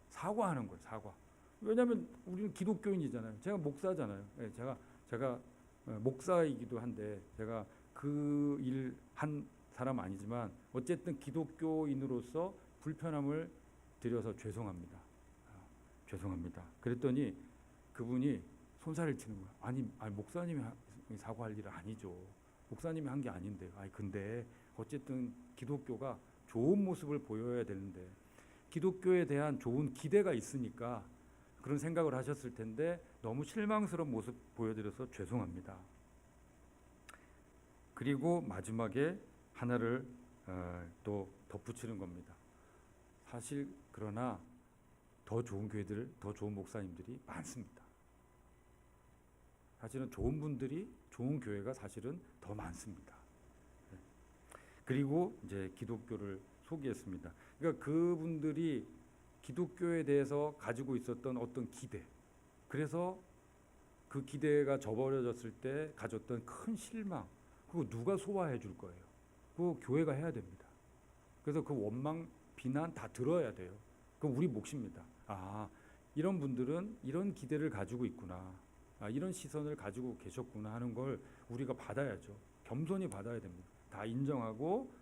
[SPEAKER 2] 사과하는 거예요. 사과. 왜냐하면 우리는 기독교인이잖아요. 제가 목사잖아요. 제가 목사이기도 한데 제가 그 일 한 사람 아니지만 어쨌든 기독교인으로서 불편함을 드려서 죄송합니다. 죄송합니다. 그랬더니 그분이 손살을 치는 거야. 아니 목사님이 사과할 일은 아니죠. 목사님이 한 게 아닌데. 아니 근데 어쨌든 기독교가 좋은 모습을 보여야 되는데 기독교에 대한 좋은 기대가 있으니까 그런 생각을 하셨을 텐데 너무 실망스러운 모습 보여드려서 죄송합니다. 그리고 마지막에 하나를 또 덧붙이는 겁니다. 사실 그러나 더 좋은 교회들, 더 좋은 목사님들이 많습니다. 사실은 좋은 분들이 좋은 교회가 사실은 더 많습니다. 그리고 이제 기독교를 소개했습니다. 그러니까 그분들이 기독교에 대해서 가지고 있었던 어떤 기대, 그래서 그 기대가 저버려졌을 때 가졌던 큰 실망, 그거 누가 소화해 줄 거예요? 그거 교회가 해야 됩니다. 그래서 그 원망, 비난 다 들어야 돼요. 그건 우리 몫입니다. 아, 이런 분들은 이런 기대를 가지고 있구나. 아, 이런 시선을 가지고 계셨구나 하는 걸 우리가 받아야죠. 겸손히 받아야 됩니다. 다 인정하고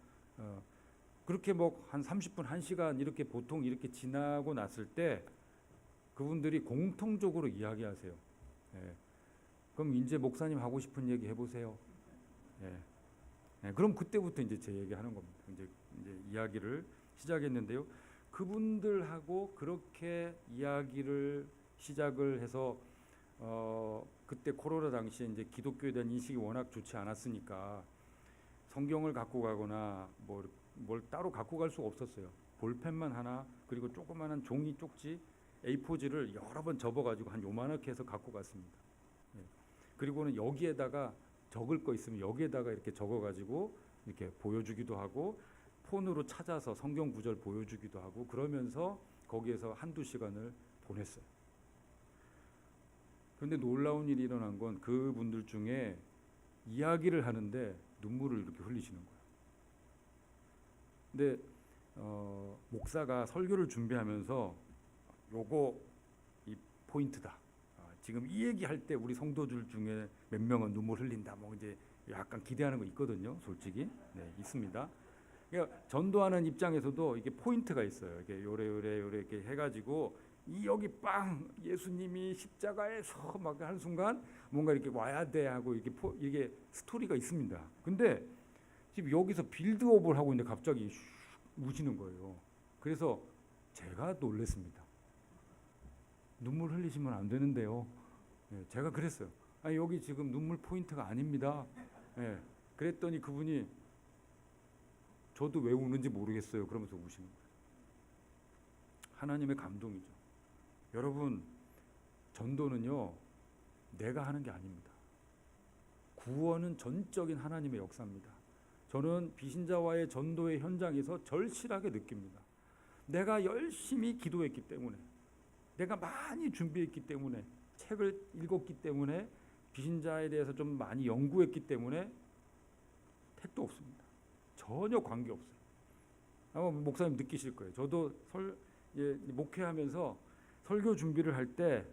[SPEAKER 2] 그렇게 뭐 한 30분, 1시간 이렇게 보통 이렇게 지나고 났을 때 그분들이 공통적으로 이야기하세요. 예. 그럼 이제 목사님 하고 싶은 얘기 해보세요. 예. 예. 그럼 그때부터 이제 제 얘기하는 겁니다. 이제 이야기를 시작했는데요. 그분들하고 그렇게 이야기를 시작을 해서 그때 코로나 당시에 이제 기독교에 대한 인식이 워낙 좋지 않았으니까 성경을 갖고 가거나 뭘 따로 갖고 갈 수가 없었어요. 볼펜만 하나 그리고 조그마한 종이 쪽지 A4지를 여러 번 접어가지고 한 요만하게 해서 갖고 갔습니다. 예. 그리고는 여기에다가 적을 거 있으면 여기에다가 이렇게 적어가지고 이렇게 보여주기도 하고 폰으로 찾아서 성경 구절 보여주기도 하고 그러면서 거기에서 한두 시간을 보냈어요. 그런데 놀라운 일이 일어난 건 그분들 중에 이야기를 하는데 눈물을 이렇게 흘리시는 거예요. 근데 목사가 설교를 준비하면서 요거 이 포인트다. 지금 이 얘기할 때 우리 성도들 중에 몇 명은 눈물 흘린다. 뭐 이제 약간 기대하는 거 있거든요. 솔직히 네, 있습니다. 그러니까 전도하는 입장에서도 이게 포인트가 있어요. 이게 요래 이렇게 해가지고 여기 빵 예수님이 십자가에서 막 하는 순간 뭔가 이렇게 와야 돼 하고 이게 스토리가 있습니다. 근데 지금 여기서 빌드업을 하고 있는데 갑자기 우시는 거예요. 그래서 제가 놀랬습니다. 눈물 흘리시면 안 되는데요. 예, 제가 그랬어요. 아니, 여기 지금 눈물 포인트가 아닙니다. 예, 그랬더니 그분이 저도 왜 우는지 모르겠어요. 그러면서 우시는 거예요. 하나님의 감동이죠. 여러분, 전도는요, 내가 하는 게 아닙니다. 구원은 전적인 하나님의 역사입니다. 저는 비신자와의 전도의 현장에서 절실하게 느낍니다. 내가 열심히 기도했기 때문에, 내가 많이 준비했기 때문에, 책을 읽었기 때문에, 비신자에 대해서 좀 많이 연구했기 때문에 택도 없습니다. 전혀 관계없어요. 아마 목사님 느끼실 거예요. 저도 목회하면서 설교 준비를 할 때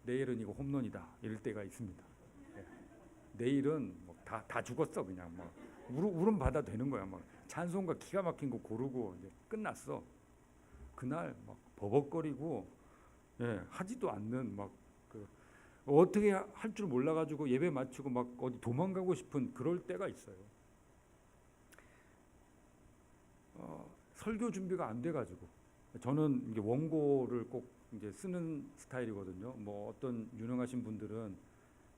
[SPEAKER 2] 내일은 이거 홈런이다 이럴 때가 있습니다. 예. 내일은 다 죽었어 그냥 막 울음 받아 되는 거야. 막 찬송가 기가 막힌 거 고르고 이제 끝났어. 그날 막 버벅거리고 하지도 않는 어떻게 할 줄 몰라가지고 예배 마치고 막 어디 도망가고 싶은 그럴 때가 있어요. 설교 준비가 안 돼가지고 저는 이제 원고를 꼭 이제 쓰는 스타일이거든요. 뭐 어떤 유능하신 분들은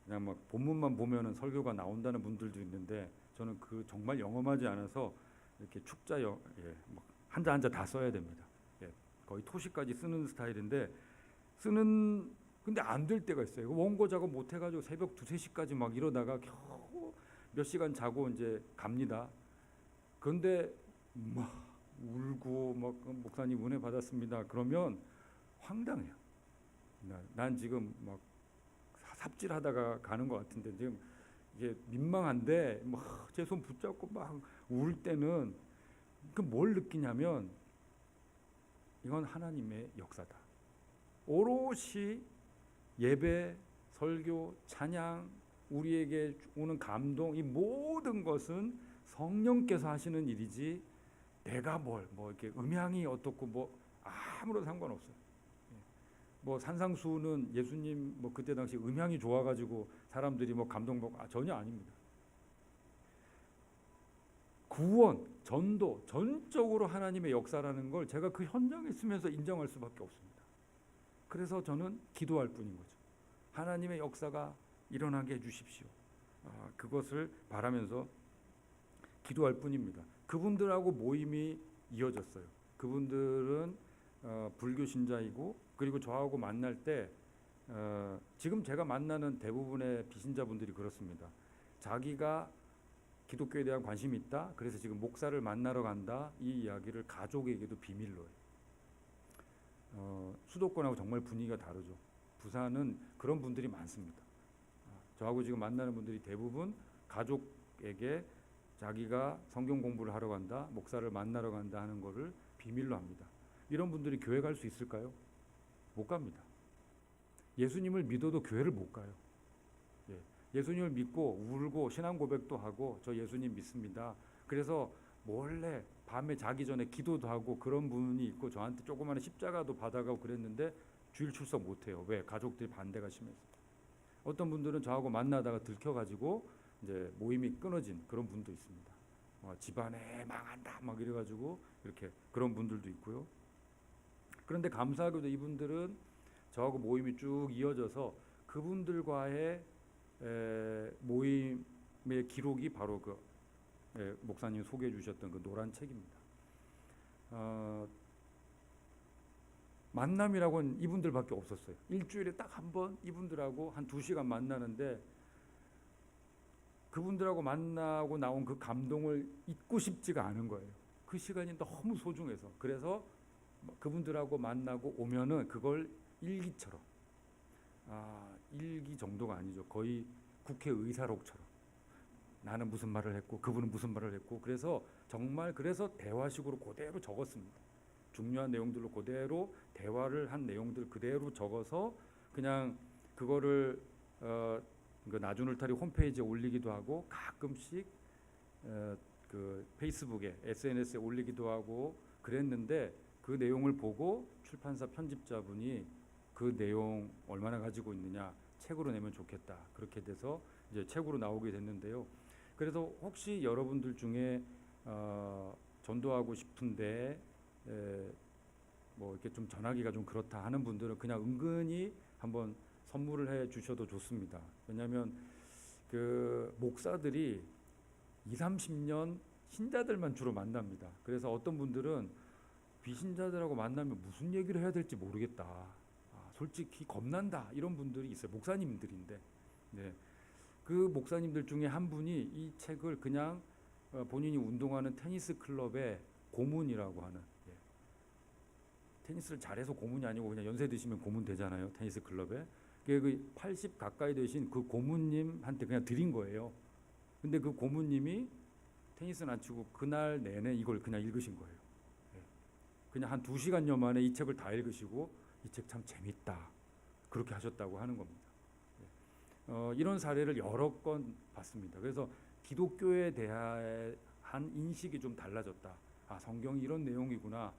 [SPEAKER 2] 그냥 막 본문만 보면은 설교가 나온다는 분들도 있는데 저는 그 정말 영험하지 않아서 이렇게 한자 한자 다 써야 됩니다. 예, 거의 토시까지 쓰는 스타일인데 근데 안 될 때가 있어요. 원고 작업 못 해가지고 새벽 2, 3시까지 막 이러다가 겨우 몇 시간 자고 이제 갑니다. 그런데 막 울고 막 목사님 은혜 받았습니다. 그러면 황당해요. 난 지금 막 삽질하다가 가는 것 같은데 지금 이게 민망한데 막 제 손 붙잡고 막 울 때는 뭘 느끼냐면 이건 하나님의 역사다. 오롯이 예배, 설교, 찬양, 우리에게 오는 감동 이 모든 것은 성령께서 하시는 일이지 내가 뭐 이렇게 음향이 어떻고 뭐 아무런 상관없어요. 예. 뭐 산상수훈은 예수님 뭐 그때 당시 음향이 좋아가지고 사람들이 뭐 감동받고 전혀 아닙니다. 구원, 전도, 전적으로 하나님의 역사라는 걸 제가 그 현장에 있으면서 인정할 수밖에 없습니다. 그래서 저는 기도할 뿐인 거죠. 하나님의 역사가 일어나게 해주십시오. 그것을 바라면서 기도할 뿐입니다. 그분들하고 모임이 이어졌어요. 그분들은 불교 신자이고, 그리고 저하고 만날 때 지금 제가 만나는 대부분의 비신자분들이 그렇습니다. 자기가 기독교에 대한 관심이 있다, 그래서 지금 목사를 만나러 간다, 이 이야기를 가족에게도 비밀로 해요. 수도권하고 정말 분위기가 다르죠. 부산은 그런 분들이 많습니다. 저하고 지금 만나는 분들이 대부분 가족에게 자기가 성경 공부를 하러 간다, 목사를 만나러 간다 하는 거를 비밀로 합니다. 이런 분들이 교회 갈 수 있을까요? 못 갑니다. 예수님을 믿어도 교회를 못 가요. 예수님을 믿고 울고 신앙 고백도 하고 저 예수님 믿습니다. 그래서 몰래 밤에 자기 전에 기도도 하고 그런 분이 있고, 저한테 조그마한 십자가도 받아가고 그랬는데 주일 출석 못 해요. 왜? 가족들이 반대가 심해서. 어떤 분들은 저하고 만나다가 들켜가지고 이제 모임이 끊어진 그런 분도 있습니다. 집안에 망한다 막 이래가지고 이렇게 그런 분들도 있고요. 그런데 감사하게도 이분들은 저하고 모임이 쭉 이어져서 그분들과의 모임의 기록이 바로 그 목사님 소개해 주셨던 그 노란 책입니다. 만남이라고는 이분들밖에 없었어요. 일주일에 딱 한 번 이분들하고 한 2시간 만나는데, 그분들하고 만나고 나온 그 감동을 잊고 싶지가 않은 거예요. 그 시간이 너무 소중해서. 그래서 그분들하고 만나고 오면은 그걸 일기처럼, 일기 정도가 아니죠. 거의 국회의사록처럼 나는 무슨 말을 했고 그분은 무슨 말을 했고, 그래서 정말 그래서 대화식으로 그대로 적었습니다. 중요한 내용들로 그대로 대화를 한 내용들 그대로 적어서 그냥 그거를 그 나주늘타리 홈페이지에 올리기도 하고, 가끔씩 그 페이스북에 SNS에 올리기도 하고 그랬는데, 그 내용을 보고 출판사 편집자분이 그 내용 얼마나 가지고 있느냐, 책으로 내면 좋겠다, 그렇게 돼서 이제 책으로 나오게 됐는데요. 그래서 혹시 여러분들 중에 전도하고 싶은데 뭐 이렇게 좀 전하기가 좀 그렇다 하는 분들은 그냥 은근히 한번 선물을 해 주셔도 좋습니다. 왜냐하면 그 목사들이 20-30년 신자들만 주로 만납니다. 그래서 어떤 분들은 비신자들하고 만나면 무슨 얘기를 해야 될지 모르겠다, 솔직히 겁난다, 이런 분들이 있어요. 목사님들인데. 네. 그 목사님들 중에 한 분이 이 책을 그냥 본인이 운동하는 테니스 클럽의 고문이라고 하는, 테니스를 잘해서 고문이 아니고 그냥 연세 드시면 고문 되잖아요, 테니스 클럽에. 그 80 가까이 되신 그 고문님한테 그냥 드린 거예요. 근데 그 고문님이 테니스는 안 치고 그날 내내 이걸 그냥 읽으신 거예요. 그냥 한 2시간여 만에 이 책을 다 읽으시고 이 책 참 재밌다, 그렇게 하셨다고 하는 겁니다. 이런 사례를 여러 건 봤습니다. 그래서 기독교에 대한 인식이 좀 달라졌다. 성경이 이런 내용이구나,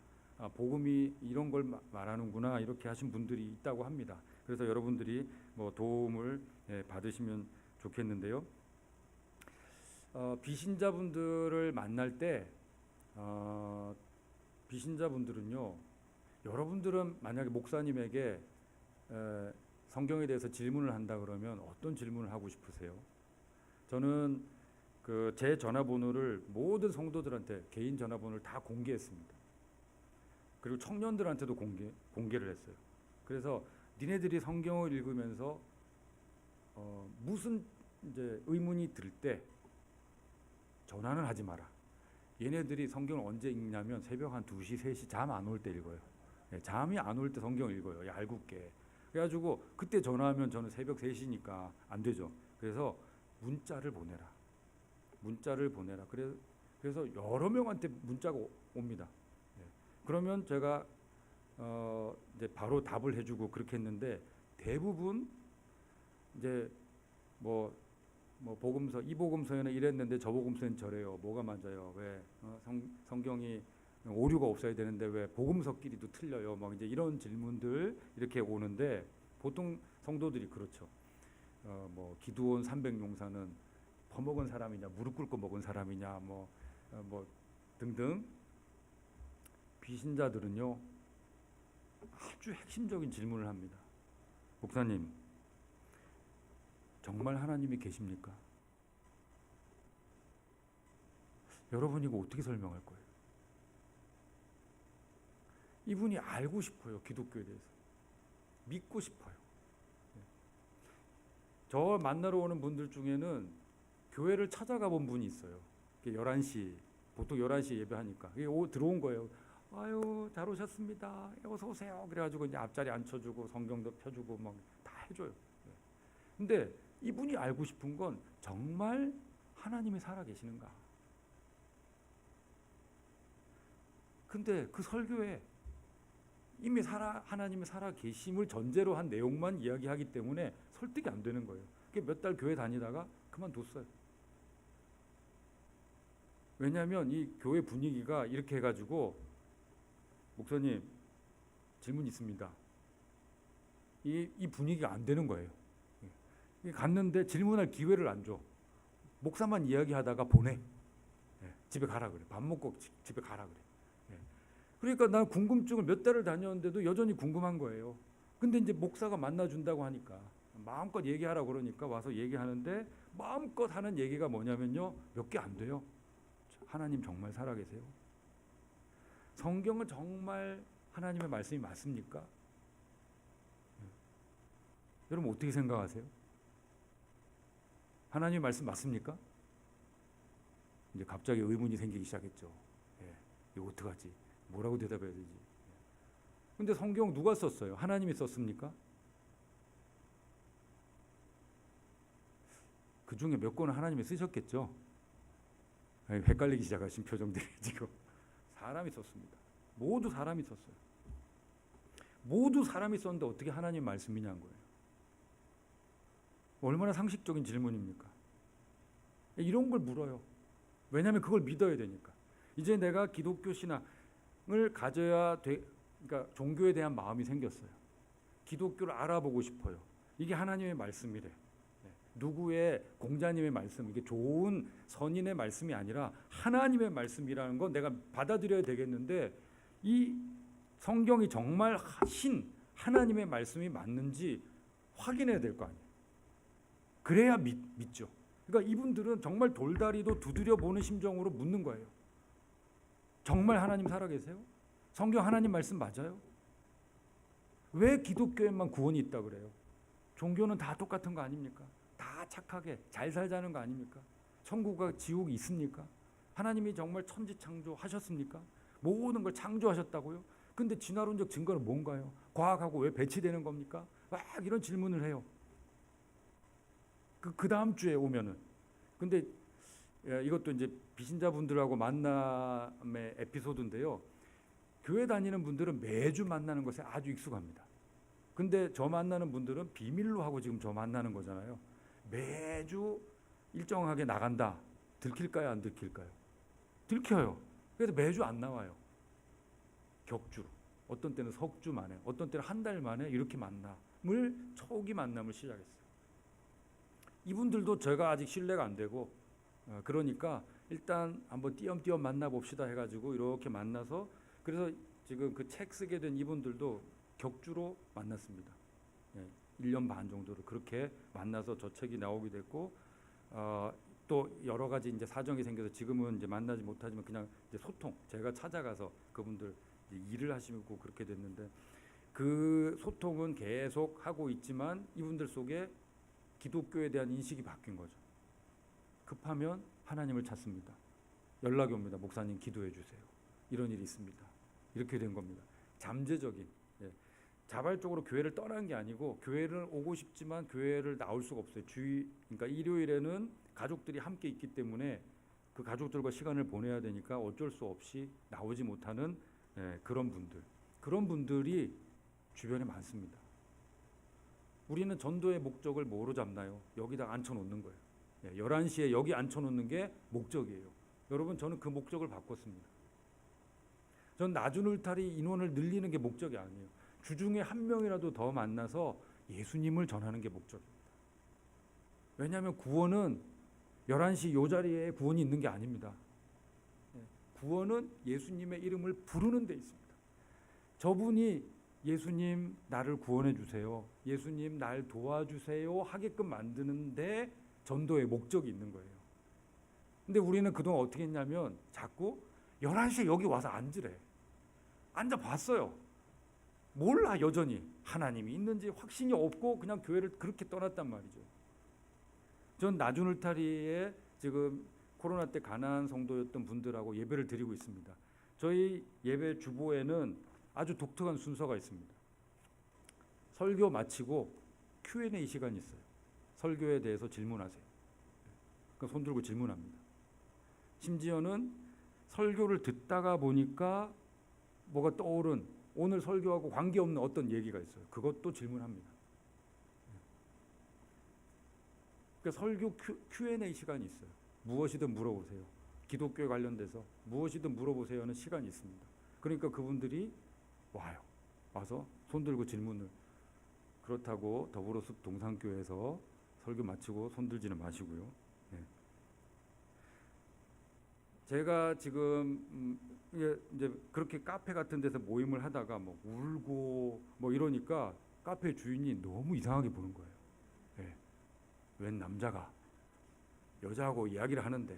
[SPEAKER 2] 복음이 이런 걸 말하는구나, 이렇게 하신 분들이 있다고 합니다. 그래서 여러분들이 뭐 도움을 받으시면 좋겠는데요. 비신자분들을 만날 때 비신자분들은요, 여러분들은 만약에 목사님에게 성경에 대해서 질문을 한다 그러면 어떤 질문을 하고 싶으세요? 저는 그 제 전화번호를 모든 성도들한테 개인 전화번호를 다 공개했습니다. 그리고 청년들한테도 공개를 했어요. 그래서 니네들이 성경을 읽으면서 무슨 이제 의문이 들 때 전화는 하지 마라. 얘네들이 성경을 언제 읽냐면 새벽 한 2시, 3시 잠 안 올 때 읽어요. 잠이 안 올 때 성경을 읽어요. 얄궂게. 그래가지고 그때 전화하면 저는 새벽 3시니까 안 되죠. 그래서 문자를 보내라. 문자를 보내라. 그래서 여러 명한테 문자가 옵니다. 그러면 제가 이제 바로 답을 해주고 그렇게 했는데, 대부분 이제 뭐 복음서, 이 복음서에는 이랬는데 저 복음서는 저래요. 뭐가 맞아요? 왜 성경이 오류가 없어야 되는데 왜 복음서끼리도 틀려요? 막 이제 이런 질문들 이렇게 오는데 보통 성도들이 그렇죠. 뭐 기드온 300용사는 퍼먹은 사람이냐, 무릎 꿇고 먹은 사람이냐, 뭐 등등. 비신자들은요 아주 핵심적인 질문을 합니다. 목사님, 정말 하나님이 계십니까? 여러분 이거 어떻게 설명할 거예요? 이분이 알고 싶어요. 기독교에 대해서 믿고 싶어요. 저 만나러 오는 분들 중에는 교회를 찾아가 본 분이 있어요. 11시, 보통 11시에 예배하니까 들어온 거예요. 아유, 잘 오셨습니다. 어서 오세요. 그래가지고 이제 앞자리 앉혀주고 성경도 펴주고 막 다 해줘요. 근데 이분이 알고 싶은 건 정말 하나님이 살아계시는가? 근데 그 설교에 이미 하나님이 살아계심을 전제로 한 내용만 이야기하기 때문에 설득이 안 되는 거예요. 몇 달 교회 다니다가 그만뒀어요. 왜냐하면 이 교회 분위기가 이렇게 해가지고 목사님 질문 있습니다. 이 분위기가 안 되는 거예요. 갔는데 질문할 기회를 안 줘. 목사만 이야기하다가 보내. 집에 가라 그래. 밥 먹고 집에 가라 그래. 그러니까 난 궁금증을 몇 달을 다녔는데도 여전히 궁금한 거예요. 근데 이제 목사가 만나준다고 하니까 마음껏 얘기하라고 그러니까 와서 얘기하는데 마음껏 하는 얘기가 뭐냐면요. 몇 개 안 돼요. 하나님 정말 살아계세요? 성경은 정말 하나님의 말씀이 맞습니까? 여러분 어떻게 생각하세요? 하나님의 말씀 맞습니까? 이제 갑자기 의문이 생기기 시작했죠. 이거 어떡하지? 뭐라고 대답해야 되지? 근데 성경 누가 썼어요? 하나님이 썼습니까? 그 중에 몇 권은 하나님이 쓰셨겠죠? 헷갈리기 시작하신 표정들이 지금. 사람이 썼습니다. 모두 사람이 썼어요. 모두 사람이 썼는데 어떻게 하나님 말씀이냐는 거예요. 얼마나 상식적인 질문입니까? 이런 걸 물어요. 왜냐하면 그걸 믿어야 되니까. 이제 내가 기독교 신앙을 가져야 돼, 그러니까 종교에 대한 마음이 생겼어요. 기독교를 알아보고 싶어요. 이게 하나님의 말씀이래. 누구의 공자님의 말씀, 이게 좋은 선인의 말씀이 아니라 하나님의 말씀이라는 건 내가 받아들여야 되겠는데 이 성경이 정말 하나님의 말씀이 맞는지 확인해야 될 거 아니에요. 그래야 믿죠. 그러니까 이분들은 정말 돌다리도 두드려 보는 심정으로 묻는 거예요. 정말 하나님 살아계세요? 성경 하나님 말씀 맞아요? 왜 기독교에만 구원이 있다 그래요? 종교는 다 똑같은 거 아닙니까? 다 착하게 잘 살자는 거 아닙니까? 천국과 지옥이 있습니까? 하나님이 정말 천지창조하셨습니까? 모든 걸 창조하셨다고요? 근데 진화론적 증거는 뭔가요? 과학하고 왜 배치되는 겁니까? 막 이런 질문을 해요. 그 다음 주에 오면은. 근데 이것도 이제 비신자분들하고 만남의 에피소드인데요. 교회 다니는 분들은 매주 만나는 것에 아주 익숙합니다. 근데 저 만나는 분들은 비밀로 하고 지금 저 만나는 거잖아요. 매주 일정하게 나간다. 들킬까요? 안 들킬까요? 들켜요. 그래서 매주 안 나와요. 격주로. 어떤 때는 석 주 만에, 어떤 때는 한 달 만에 이렇게 초기 만남을 시작했어요. 이분들도 제가 아직 신뢰가 안 되고 그러니까 일단 한번 띄엄띄엄 만나봅시다 해가지고 이렇게 만나서 그래서 지금 그 책 쓰게 된 이분들도 격주로 만났습니다. 1년 반 정도를 그렇게 만나서 저 책이 나오게 됐고 또 여러 가지 이제 사정이 생겨서 지금은 이제 만나지 못하지만 그냥 이제 소통 제가 찾아가서 그분들 이제 일을 하시고 그렇게 됐는데 그 소통은 계속 하고 있지만 이분들 속에 기독교에 대한 인식이 바뀐 거죠. 급하면 하나님을 찾습니다. 연락이 옵니다. 목사님 기도해 주세요. 이런 일이 있습니다. 이렇게 된 겁니다. 잠재적인 자발적으로 교회를 떠난 게 아니고 교회를 오고 싶지만 교회를 나올 수가 없어요. 그러니까 일요일에는 가족들이 함께 있기 때문에 그 가족들과 시간을 보내야 되니까 어쩔 수 없이 나오지 못하는 그런 분들이 주변에 많습니다. 우리는 전도의 목적을 뭐로 잡나요? 여기다 앉혀놓는 거예요. 11시에 여기 앉혀놓는 게 목적이에요. 여러분 저는 그 목적을 바꿨습니다. 전 나주늘탈이 인원을 늘리는 게 목적이 아니에요. 주중에 한 명이라도 더 만나서 예수님을 전하는 게 목적입니다. 왜냐하면 구원은 11시 요 자리에 구원이 있는 게 아닙니다. 구원은 예수님의 이름을 부르는 데 있습니다. 저분이 예수님 나를 구원해 주세요, 예수님 날 도와주세요 하게끔 만드는데 전도의 목적이 있는 거예요. 근데 우리는 그동안 어떻게 했냐면 자꾸 11시에 여기 와서 앉으래. 앉아봤어요. 몰라. 여전히 하나님이 있는지 확신이 없고 그냥 교회를 그렇게 떠났단 말이죠. 전 나주늘타리에 지금 코로나 때 가난한 성도였던 분들하고 예배를 드리고 있습니다. 저희 예배 주보에는 아주 독특한 순서가 있습니다. 설교 마치고 Q&A 시간이 있어요. 설교에 대해서 질문하세요. 그러니까 손 들고 질문합니다. 심지어는 설교를 듣다가 보니까 뭐가 떠오른 오늘 설교하고 관계없는 어떤 얘기가 있어요. 그것도 질문합니다. 그러니까 설교 Q&A 시간이 있어요. 무엇이든 물어보세요. 기독교에 관련돼서 무엇이든 물어보세요는 시간이 있습니다. 그러니까 그분들이 와요. 와서 손 들고 질문을. 그렇다고 더불어숲 동산교회에서 설교 마치고 손 들지는 마시고요. 네. 제가 지금 이제 그렇게 카페 같은 데서 모임을 하다가 뭐 울고 뭐 이러니까 카페 주인이 너무 이상하게 보는 거예요. 네. 웬 남자가 여자하고 이야기를 하는데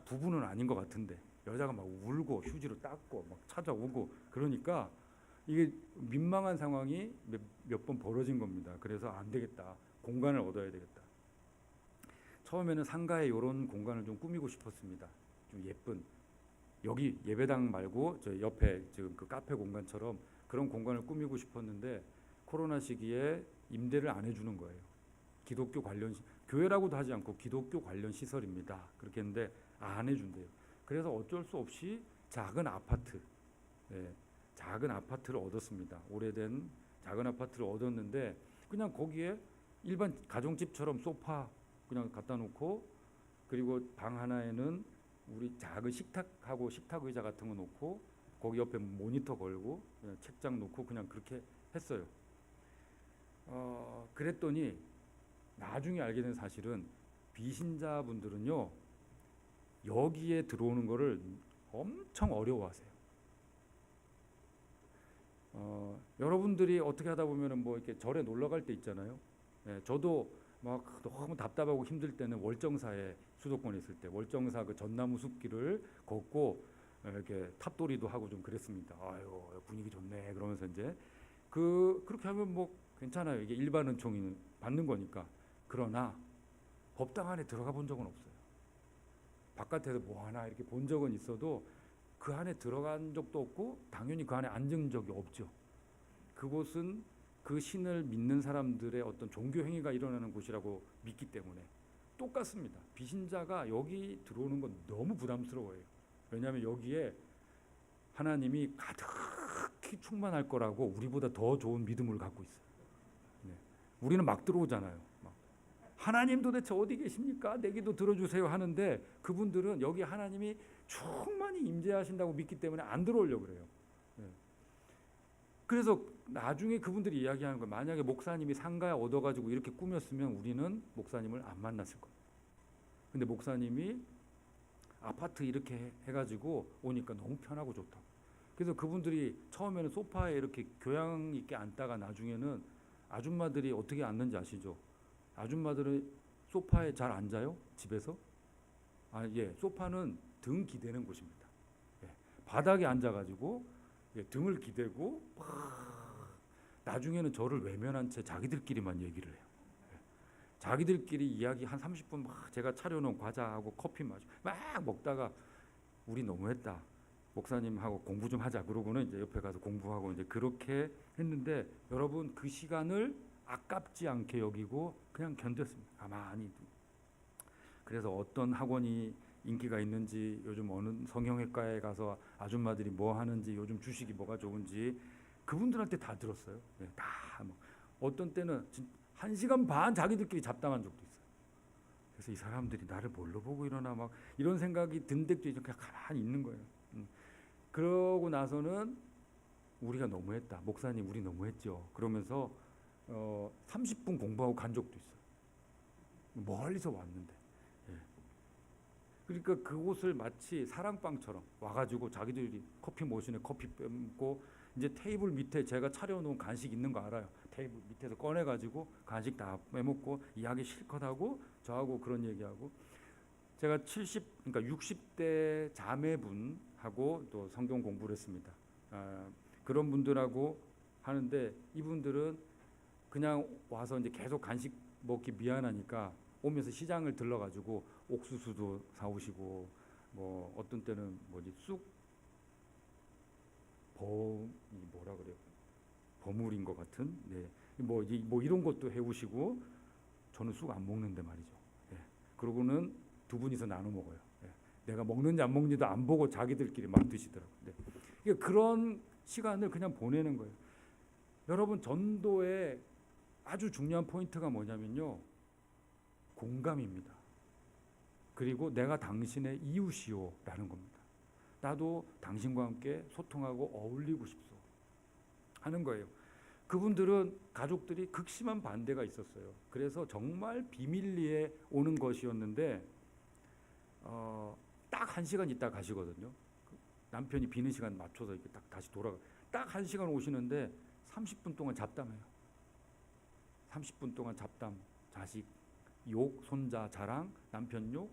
[SPEAKER 2] 부부는 아닌 것 같은데 여자가 막 울고 휴지로 닦고 막 찾아오고 그러니까 이게 민망한 상황이 몇 번 벌어진 겁니다. 그래서 안 되겠다. 공간을 얻어야 되겠다. 처음에는 상가에 이런 공간을 좀 꾸미고 싶었습니다. 좀 예쁜, 여기 예배당 말고 저 옆에 지금 그 카페 공간처럼 그런 공간을 꾸미고 싶었는데 코로나 시기에 임대를 안 해주는 거예요. 기독교 관련 교회라고도 하지 않고 기독교 관련 시설입니다. 그렇게 했는데 안 해준대요. 그래서 어쩔 수 없이 작은 아파트, 작은 아파트를 얻었습니다. 오래된 작은 아파트를 얻었는데 그냥 거기에 일반 가정집처럼 소파 그냥 갖다 놓고 그리고 방 하나에는 우리 작은 식탁하고 식탁 의자 같은 거 놓고 거기 옆에 모니터 걸고 그냥 책장 놓고 그냥 그렇게 했어요. 그랬더니 나중에 알게 된 사실은 비신자분들은요 여기에 들어오는 거를 엄청 어려워하세요. 여러분들이 어떻게 하다 보면은 뭐 이렇게 절에 놀러 갈 때 있잖아요. 저도 막 너무 답답하고 힘들 때는 월정사에 수도권에 있을 때 월정사 그 전나무 숲길을 걷고 이렇게 탑돌이도 하고 좀 그랬습니다. 아유 분위기 좋네 그러면서 이제 그렇게 하면 뭐 괜찮아요. 이게 일반 은총이 받는 거니까. 그러나 법당 안에 들어가 본 적은 없어요. 바깥에서 뭐 하나 이렇게 본 적은 있어도 그 안에 들어간 적도 없고 당연히 그 안에 앉은 적이 없죠. 그곳은 그 신을 믿는 사람들의 어떤 종교 행위가 일어나는 곳이라고 믿기 때문에 똑같습니다. 비신자가 여기 들어오는 건 너무 부담스러워요. 왜냐하면 여기에 하나님이 가득히 충만할 거라고 우리보다 더 좋은 믿음을 갖고 있어요. 우리는 막 들어오잖아요. 막. 하나님 도대체 어디 계십니까? 내 기도 들어주세요 하는데 그분들은 여기 하나님이 충만히 임재하신다고 믿기 때문에 안 들어오려고 그래요. 그래서 나중에 그분들이 이야기하는 거예요. 만약에 목사님이 상가에 얻어가지고 이렇게 꾸몄으면 우리는 목사님을 안 만났을 거예요. 근데 목사님이 아파트 이렇게 해가지고 오니까 너무 편하고 좋다. 그래서 그분들이 처음에는 소파에 이렇게 교양 있게 앉다가 나중에는 아줌마들이 어떻게 앉는지 아시죠? 아줌마들은 소파에 잘 앉아요? 집에서? 소파는 등 기대는 곳입니다. 바닥에 앉아가지고 등을 기대고 나중에는 저를 외면한 채 자기들끼리만 얘기를 해요. 자기들끼리 이야기 한 30분 막 제가 차려놓은 과자하고 커피 마시고 막 먹다가 우리 너무했다. 목사님하고 공부 좀 하자. 그러고는 이제 옆에 가서 공부하고 이제 그렇게 했는데 여러분 그 시간을 아깝지 않게 여기고 그냥 견뎠습니다. 가만히. 그래서 어떤 학원이 인기가 있는지 요즘 어느 성형외과에 가서 아줌마들이 뭐 하는지 요즘 주식이 뭐가 좋은지 그분들한테 다 들었어요. 다 뭐. 어떤 때는 1시간 반 자기들끼리 잡담한 적도 있어요. 그래서 이 사람들이 나를 뭘로 보고 이러나 막 이런 생각이 든 데도 그냥 가만히 있는 거예요. 그러고 나서는 우리가 너무했다. 목사님 우리 너무했죠. 그러면서 30분 공부하고 간 적도 있어요. 멀리서 왔는데. 예. 그러니까 그곳을 마치 사랑방처럼 와가지고 자기들이 커피 머신에 커피 빼먹고 이제 테이블 밑에 제가 차려놓은 간식 있는 거 알아요. 테이블 밑에서 꺼내가지고 간식 다 빼먹고 이야기 실컷 하고 저하고 그런 얘기하고 제가 그러니까 60대 자매분하고 또 성경 공부를 했습니다. 그런 분들하고 하는데 이분들은 그냥 와서 이제 계속 간식 먹기 미안하니까 오면서 시장을 들러가지고 옥수수도 사오시고 뭐 어떤 때는 뭐지 뭐라 그래요? 버물인 것 같은 뭐 이런 것도 해오시고 저는 쑥 안 먹는데 말이죠. 예. 그러고는 두 분이서 나눠 먹어요. 예. 내가 먹는지 안 먹는지도 안 보고 자기들끼리 막 드시더라고요. 네. 그러니까 그런 시간을 그냥 보내는 거예요. 여러분 전도의 아주 중요한 포인트가 뭐냐면요. 공감입니다. 그리고 내가 당신의 이웃이요라는 겁니다. 나도 당신과 함께 소통하고 어울리고 싶소 하는 거예요. 그분들은 가족들이 극심한 반대가 있었어요. 그래서 정말 비밀리에 오는 것이었는데 딱 1시간 있다 가시거든요. 남편이 비는 시간 맞춰서 이렇게 딱 다시 딱 1시간 오시는데 30분 동안 잡담해요. 30분 동안 잡담, 자식 욕, 손자 자랑, 남편 욕,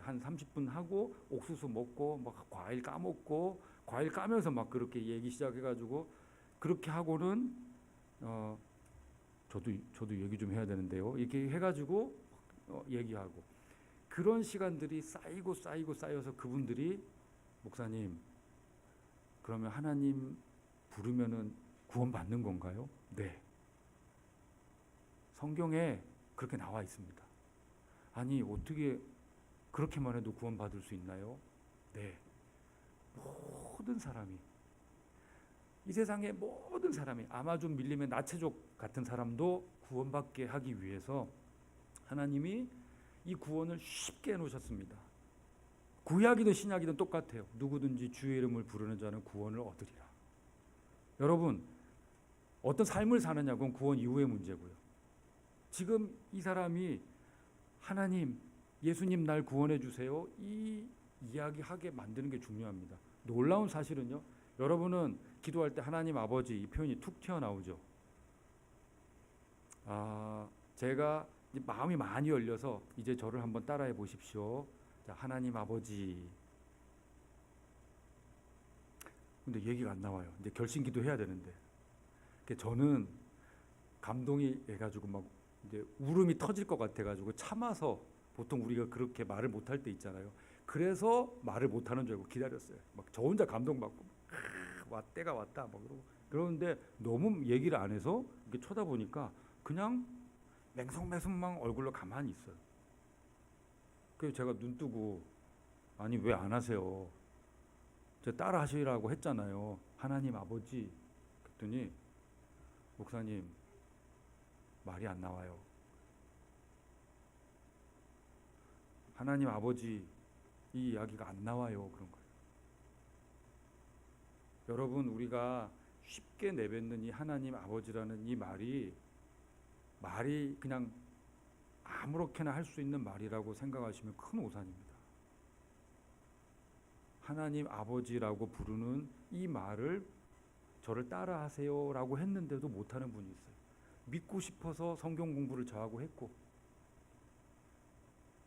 [SPEAKER 2] 한 30분 하고 옥수수 먹고 막 과일 까먹고 과일 까면서 막 그렇게 얘기 시작해가지고 그렇게 하고는 저도 얘기 좀 해야 되는데요. 이렇게 해가지고 얘기하고 그런 시간들이 쌓여서 그분들이 목사님 그러면 하나님 부르면은 구원 받는 건가요? 네. 성경에 그렇게 나와 있습니다. 아니 어떻게 그렇게만 해도 구원 받을 수 있나요? 네. 모든 사람이 이 세상의 모든 사람이 아마존 밀림의 나체족 같은 사람도 구원받게 하기 위해서 하나님이 이 구원을 쉽게 해놓으셨습니다. 구약이든 신약이든 똑같아요. 누구든지 주의 이름을 부르는 자는 구원을 얻으리라. 여러분 어떤 삶을 사느냐고는 구원 이후의 문제고요. 지금 이 사람이 하나님 예수님 날 구원해 주세요 이 이야기하게 만드는 게 중요합니다. 놀라운 사실은요. 여러분은 기도할 때 하나님 아버지 이 표현이 툭 튀어나오죠. 제가 마음이 많이 열려서 이제 저를 한번 따라해 보십시오. 자, 하나님 아버지. 근데 얘기가 안 나와요. 이제 결심 기도해야 되는데. 저는 감동이 해가지고 막 이제 울음이 터질 것 같아가지고 참아서 보통 우리가 그렇게 말을 못할 때 있잖아요. 그래서 말을 못하는 줄 알고 기다렸어요. 막 저 혼자 감동받고 때가 왔다 막 그러는데 너무 얘기를 안 해서 이렇게 쳐다보니까 그냥 맹성맹성만 얼굴로 가만히 있어요. 그래서 제가 눈 뜨고 아니 왜 안 하세요? 제가 따라 하시라고 했잖아요. 하나님 아버지. 그랬더니 목사님 말이 안 나와요. 하나님 아버지 이 이야기가 안 나와요. 그런 거예요. 여러분 우리가 쉽게 내뱉는 이 하나님 아버지라는 이 말이 그냥 아무렇게나 할 수 있는 말이라고 생각하시면 큰 오산입니다. 하나님 아버지라고 부르는 이 말을 저를 따라하세요 라고 했는데도 못하는 분이 있어요. 믿고 싶어서 성경 공부를 저하고 했고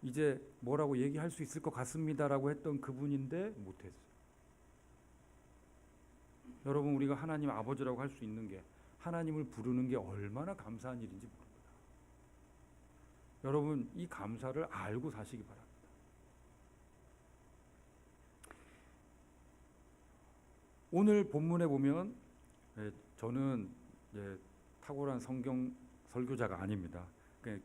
[SPEAKER 2] 이제 뭐라고 얘기할 수 있을 것 같습니다 라고 했던 그분인데 못했어요. 여러분 우리가 하나님 아버지라고 할 수 있는 게 하나님을 부르는 게 얼마나 감사한 일인지 모릅니다. 여러분 이 감사를 알고 사시기 바랍니다. 오늘 본문에 보면 저는 탁월한 성경 설교자가 아닙니다.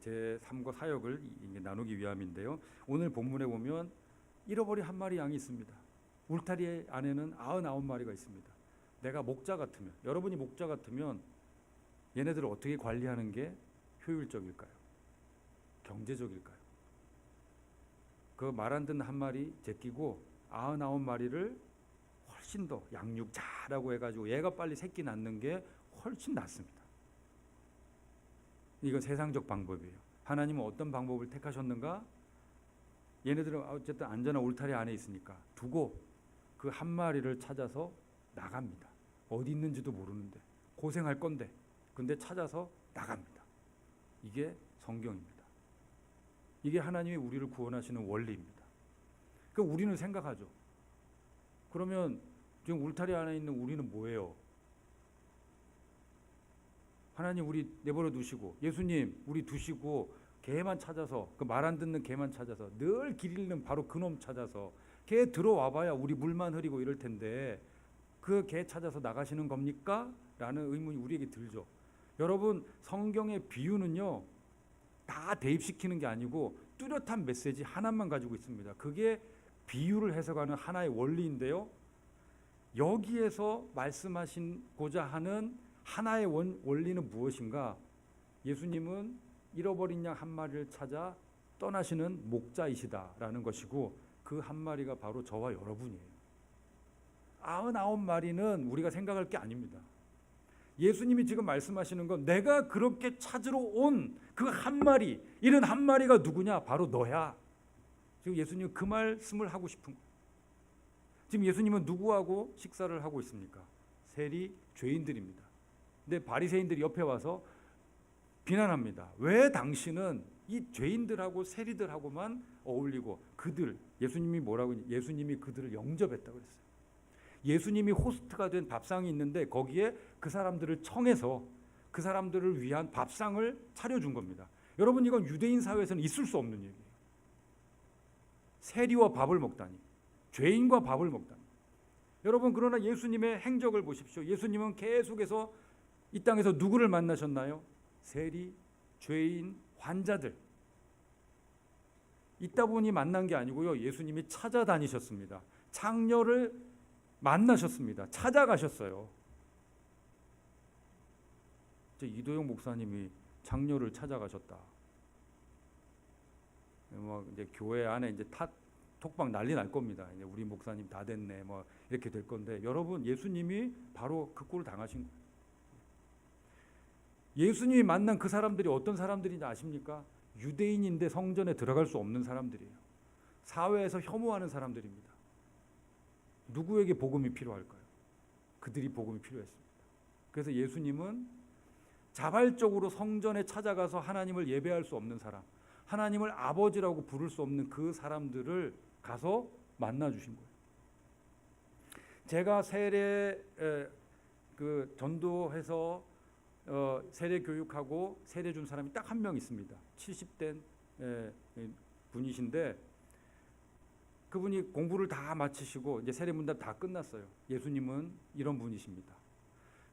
[SPEAKER 2] 제 삶과 사역을 나누기 위함인데요. 오늘 본문에 보면 잃어버린 한 마리 양이 있습니다. 울타리 안에는 99마리가 있습니다. 내가 목자 같으면 여러분이 목자 같으면 얘네들을 어떻게 관리하는 게 효율적일까요? 경제적일까요? 그 말 안 듣는 한 마리 제끼고 99마리를 훨씬 더 양육 잘하고 해가지고 얘가 빨리 새끼 낳는 게 훨씬 낫습니다. 이건 세상적 방법이에요. 하나님은 어떤 방법을 택하셨는가? 얘네들은 어쨌든 안전한 울타리 안에 있으니까 두고 그 한 마리를 찾아서 나갑니다. 어디 있는지도 모르는데 고생할 건데 근데 찾아서 나갑니다. 이게 성경입니다. 이게 하나님이 우리를 구원하시는 원리입니다. 그러니까 우리는 생각하죠. 그러면 지금 울타리 안에 있는 우리는 뭐예요? 하나님 우리 내버려 두시고 예수님 우리 두시고 개만 찾아서 그 말 안 듣는 개만 찾아서 늘 길 잃는 바로 그놈 찾아서 개 들어와 봐야 우리 물만 흐리고 이럴 텐데 그 개 찾아서 나가시는 겁니까? 라는 의문이 우리에게 들죠. 여러분 성경의 비유는요 다 대입시키는 게 아니고 뚜렷한 메시지 하나만 가지고 있습니다. 그게 비유를 해석하는 하나의 원리인데요. 여기에서 말씀하시고자 하는 하나의 원리는 무엇인가? 예수님은 잃어버린 양 한 마리를 찾아 떠나시는 목자이시다라는 것이고 그 한 마리가 바로 저와 여러분이에요. 99마리는 우리가 생각할 게 아닙니다. 예수님이 지금 말씀하시는 건 내가 그렇게 찾으러 온 그 한 마리, 이런 한 마리가 누구냐? 바로 너야. 지금 예수님은 그 말씀을 하고 싶은 거예요. 지금 예수님은 누구하고 식사를 하고 있습니까? 세리 죄인들입니다. 근데 바리새인들이 옆에 와서 비난합니다. 왜 당신은 이 죄인들하고 세리들하고만 어울리고 그들, 예수님이 뭐라고 했냐? 예수님이 그들을 영접했다고 그랬어요. 예수님이 호스트가 된 밥상이 있는데 거기에 그 사람들을 청해서 그 사람들을 위한 밥상을 차려준 겁니다. 여러분 이건 유대인 사회에서는 있을 수 없는 얘기예요. 세리와 밥을 먹다니, 죄인과 밥을 먹다니. 여러분 그러나 예수님의 행적을 보십시오. 예수님은 계속해서 이 땅에서 누구를 만나셨나요? 세리, 죄인, 환자들. 있다 보니 만난 게 아니고요. 예수님이 찾아다니셨습니다. 창녀를 만나셨습니다. 찾아가셨어요. 이도영 목사님이 장녀를 찾아가셨다. 뭐 이제 교회 안에 이제 톡방 난리 날 겁니다. 이제 우리 목사님 다 됐네. 뭐 이렇게 될 건데 여러분 예수님이 바로 그 꼴을 당하신 거예요. 예수님이 만난 그 사람들이 어떤 사람들인지 아십니까? 유대인인데 성전에 들어갈 수 없는 사람들이에요. 사회에서 혐오하는 사람들입니다. 누구에게 복음이 필요할까요? 그들이 복음이 필요했습니다. 그래서 예수님은 자발적으로 성전에 찾아가서 하나님을 예배할 수 없는 사람, 하나님을 아버지라고 부를 수 없는 그 사람들을 가서 만나 주신 거예요. 제가 세례 그 전도해서 세례 교육하고 세례 준 사람이 딱 한 명 있습니다. 70된 분이신데 그분이 공부를 다 마치시고 이제 세례 문답 다 끝났어요. 예수님은 이런 분이십니다.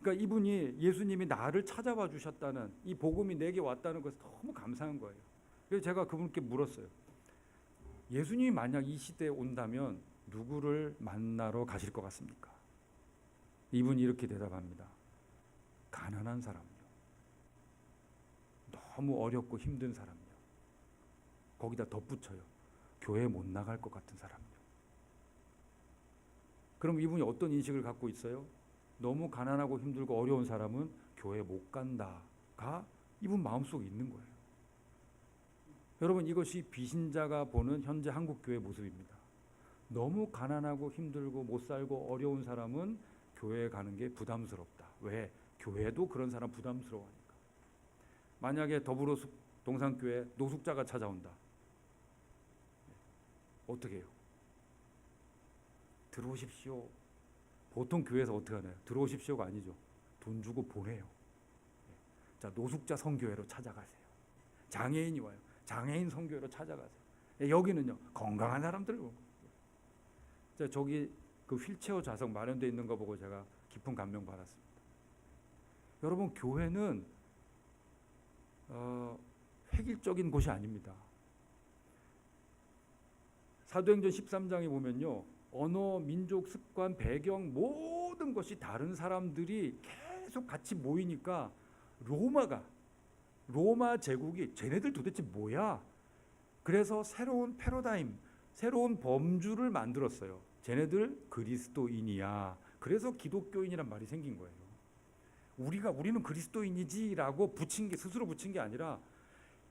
[SPEAKER 2] 그러니까 이분이 예수님이 나를 찾아와 주셨다는 이 복음이 내게 왔다는 것에 너무 감사한 거예요. 그래서 제가 그분께 물었어요. 예수님이 만약 이 시대에 온다면 누구를 만나러 가실 것 같습니까? 이분이 이렇게 대답합니다. 가난한 사람요. 너무 어렵고 힘든 사람요. 거기다 덧붙여요. 교회 못 나갈 것 같은 사람요. 그럼 이분이 어떤 인식을 갖고 있어요? 너무 가난하고 힘들고 어려운 사람은 교회 못 간다가 이분 마음속에 있는 거예요. 여러분 이것이 비신자가 보는 현재 한국교회 모습입니다. 너무 가난하고 힘들고 못 살고 어려운 사람은 교회에 가는 게 부담스럽다. 왜? 교회도 그런 사람 부담스러워하니까. 만약에 더불어 동산교회 노숙자가 찾아온다. 어떻게 해요? 들어오십시오. 보통 교회에서 어떻게 하나요? 들어오십시오가 아니죠. 돈 주고 보내요. 자, 노숙자 선교회로 찾아가세요. 장애인이 와요. 장애인 선교회로 찾아가세요. 여기는요, 건강한 사람들. 자, 저기 그 휠체어 좌석 마련되어 있는 거 보고 제가 깊은 감명 받았습니다. 여러분, 교회는 획일적인 곳이 아닙니다. 사도행전 13장에 보면요. 언어, 민족, 습관, 배경 모든 것이 다른 사람들이 계속 같이 모이니까 로마 제국이 쟤네들 도대체 뭐야? 그래서 새로운 패러다임, 새로운 범주를 만들었어요. 쟤네들 그리스도인이야. 그래서 기독교인이란 말이 생긴 거예요. 우리는 그리스도인이지라고 스스로 붙인 게 아니라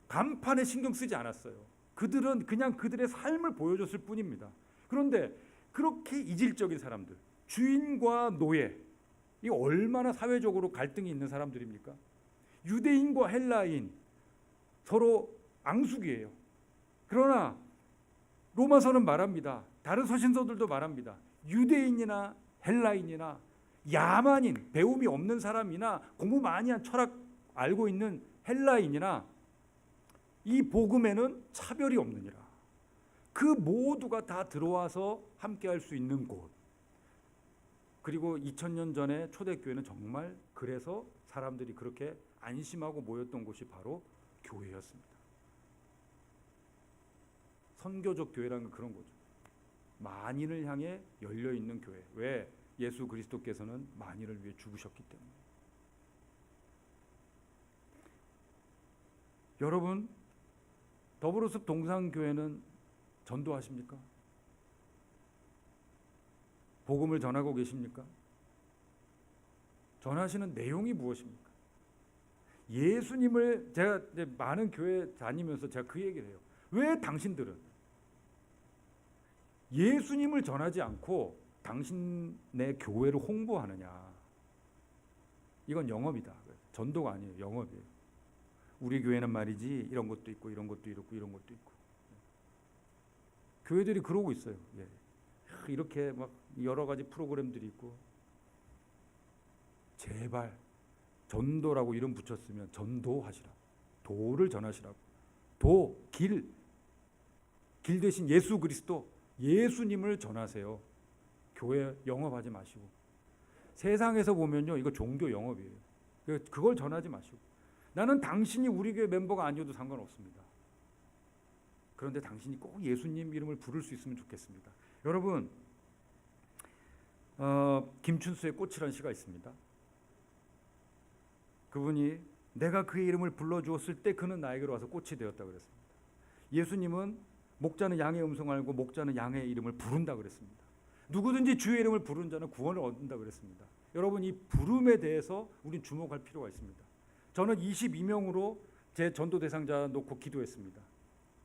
[SPEAKER 2] 간판에 신경 쓰지 않았어요. 그들은 그냥 그들의 삶을 보여줬을 뿐입니다. 그런데 그렇게 이질적인 사람들, 주인과 노예, 이 얼마나 사회적으로 갈등이 있는 사람들입니까? 유대인과 헬라인 서로 앙숙이에요. 그러나 로마서는 말합니다. 다른 서신서들도 말합니다. 유대인이나 헬라인이나 야만인, 배움이 없는 사람이나 공부 많이 한 철학 알고 있는 헬라인이나 이 복음에는 차별이 없느니라. 그 모두가 다 들어와서 함께할 수 있는 곳. 그리고 2000년 전에 초대교회는 정말 그래서 사람들이 그렇게 안심하고 모였던 곳이 바로 교회였습니다. 선교적 교회라는 건 그런 거죠. 만인을 향해 열려있는 교회. 왜? 예수 그리스도께서는 만인을 위해 죽으셨기 때문에. 여러분, 더불어숲 동산교회는 전도하십니까? 복음을 전하고 계십니까? 전하시는 내용이 무엇입니까? 예수님을 제가 이제 많은 교회 다니면서 제가 그 얘기를 해요. 왜 당신들은 예수님을 전하지 않고 당신네 교회를 홍보하느냐? 이건 영업이다. 전도가 아니에요. 영업이에요. 우리 교회는 말이지 이런 것도 있고 이런 것도 있고 이런 것도 있고. 교회들이 그러고 있어요. 예. 이렇게 막 여러 가지 프로그램들이 있고. 제발 전도라고 이름 붙였으면 전도하시라. 도를 전하시라고. 길 대신 예수 그리스도, 예수님을 전하세요. 교회 영업하지 마시고. 세상에서 보면요, 이거 종교 영업이에요. 그걸 전하지 마시고. 나는 당신이 우리 교회 멤버가 아니어도 상관없습니다. 그런데 당신이 꼭 예수님 이름을 부를 수 있으면 좋겠습니다. 여러분, 김춘수의 꽃이라는 시가 있습니다. 그분이 내가 그의 이름을 불러주었을 때 그는 나에게로 와서 꽃이 되었다 그랬습니다. 예수님은 목자는 양의 음성을 알고 목자는 양의 이름을 부른다 그랬습니다. 누구든지 주의 이름을 부른 자는 구원을 얻는다 그랬습니다. 여러분, 이 부름에 대해서 우린 주목할 필요가 있습니다. 저는 22명으로 제 전도 대상자 놓고 기도했습니다.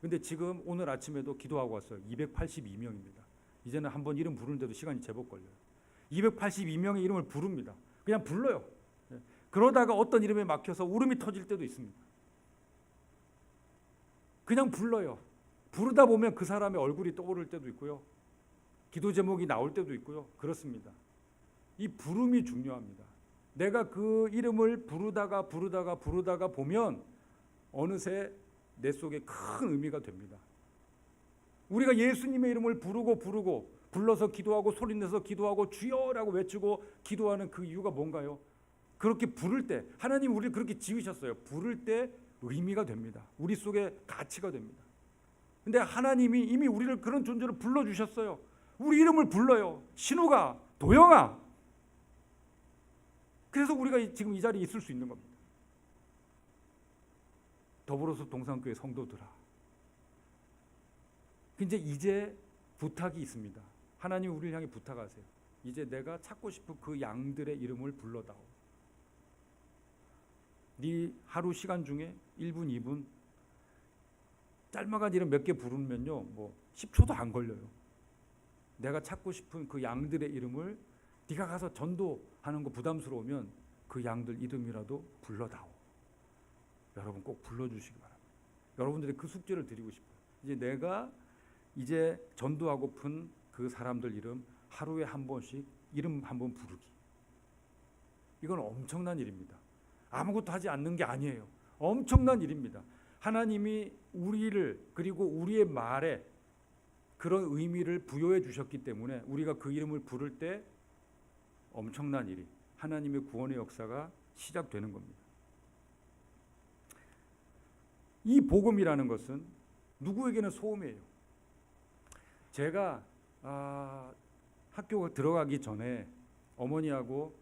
[SPEAKER 2] 근데 지금 오늘 아침에도 기도하고 왔어요. 282명입니다. 이제는 한번 이름 부르는데도 시간이 제법 걸려요. 282명의 이름을 부릅니다. 그냥 불러요. 그러다가 어떤 이름에 막혀서 울음이 터질 때도 있습니다. 그냥 불러요. 부르다 보면 그 사람의 얼굴이 떠오를 때도 있고요. 기도 제목이 나올 때도 있고요. 그렇습니다. 이 부름이 중요합니다. 내가 그 이름을 부르다가 보면 어느새 내 속에 큰 의미가 됩니다. 우리가 예수님의 이름을 부르고 불러서 기도하고 소리내서 기도하고 주여라고 외치고 기도하는 그 이유가 뭔가요? 그렇게 부를 때 하나님 우리를 그렇게 지으셨어요. 부를 때 의미가 됩니다. 우리 속에 가치가 됩니다. 근데 하나님이 이미 우리를 그런 존재로 불러주셨어요. 우리 이름을 불러요. 신우가, 도영아. 그래서 우리가 지금 이 자리에 있을 수 있는 겁니다. 더불어서 동산교회 성도들아. 이제 부탁이 있습니다. 하나님 우리를 향해 부탁하세요. 이제 내가 찾고 싶은 그 양들의 이름을 불러다오. 네 하루 시간 중에 1분, 2분 짤막한 이름 몇 개 부르면요, 뭐 10초도 안 걸려요. 내가 찾고 싶은 그 양들의 이름을 네가 가서 전도하는 거 부담스러우면 그 양들 이름이라도 불러다오. 여러분 꼭 불러주시기 바랍니다. 여러분들의 그 숙제를 드리고 싶어요. 이제 내가 전도하고픈 그 사람들 이름 하루에 한 번씩 이름 한 번 부르기. 이건 엄청난 일입니다. 아무것도 하지 않는 게 아니에요. 엄청난 일입니다. 하나님이 우리를 그리고 우리의 말에 그런 의미를 부여해 주셨기 때문에 우리가 그 이름을 부를 때 엄청난 일이 하나님의 구원의 역사가 시작되는 겁니다. 이 복음이라는 것은 누구에게는 소음이에요. 제가 학교 들어가기 전에 어머니하고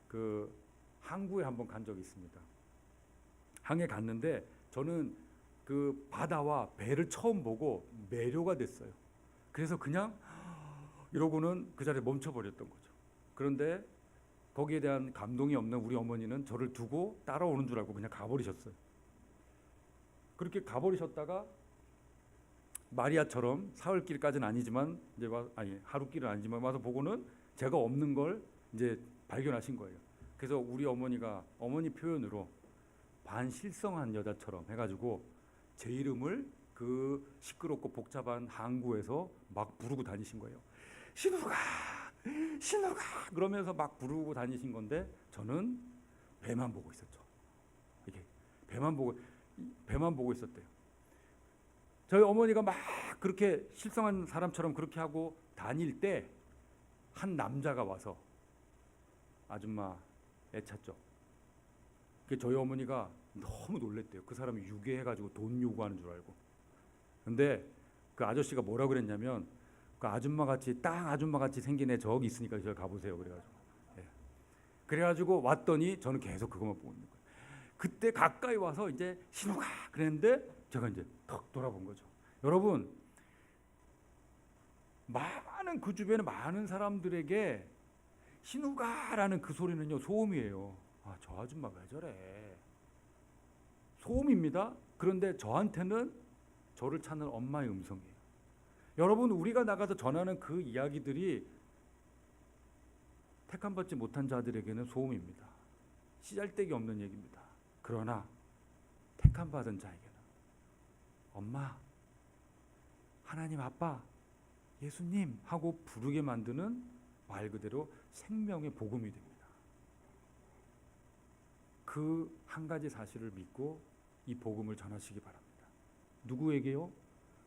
[SPEAKER 2] 그 항구에 한번 간 적이 있습니다. 항에 갔는데 저는 그 바다와 배를 처음 보고 매료가 됐어요. 그래서 그냥 이러고는 그 자리에 멈춰버렸던 거죠. 그런데 거기에 대한 감동이 없는 우리 어머니는 저를 두고 따라오는 줄 알고 그냥 가버리셨어요. 그렇게 가버리셨다가 마리아처럼 사흘길까지는 아니지만 이제 하루길은 아니지만 와서 보고는 제가 없는 걸 이제 발견하신 거예요. 그래서 우리 어머니가 어머니 표현으로 반실성한 여자처럼 해가지고 제 이름을 그 시끄럽고 복잡한 항구에서 막 부르고 다니신 거예요. 신우가, 신우가 그러면서 막 부르고 다니신 건데 저는 배만 보고 있었죠. 이게 배만 보고 있었대요. 저희 어머니가 막 그렇게 실성한 사람처럼 그렇게 하고 다닐 때 한 남자가 와서 아줌마 애찼죠. 그 저희 어머니가 너무 놀랬대요. 그 사람이 유괴해가지고 돈 요구하는 줄 알고. 근데 그 아저씨가 뭐라 그랬냐면 그 아줌마 같이 딱 아줌마 같이 생긴 애 저기 있으니까 저기 가보세요. 그래가지고 그래가지고 왔더니 저는 계속 그것만 보고 있는 거예요. 그때 가까이 와서 이제 신호가 그랬는데 제가 이제 턱 돌아본 거죠. 여러분, 많은 그 주변에 많은 사람들에게 신우가라는 그 소리는요 소음이에요. 아, 저 아줌마 왜 저래? 소음입니다. 그런데 저한테는 저를 찾는 엄마의 음성이에요. 여러분, 우리가 나가서 전하는 그 이야기들이 택함받지 못한 자들에게는 소음입니다. 씨잘데기 없는 얘기입니다. 그러나 택함받은 자에게는 엄마, 하나님 아빠, 예수님 하고 부르게 만드는 말 그대로 생명의 복음이 됩니다. 그 한 가지 사실을 믿고 이 복음을 전하시기 바랍니다. 누구에게요?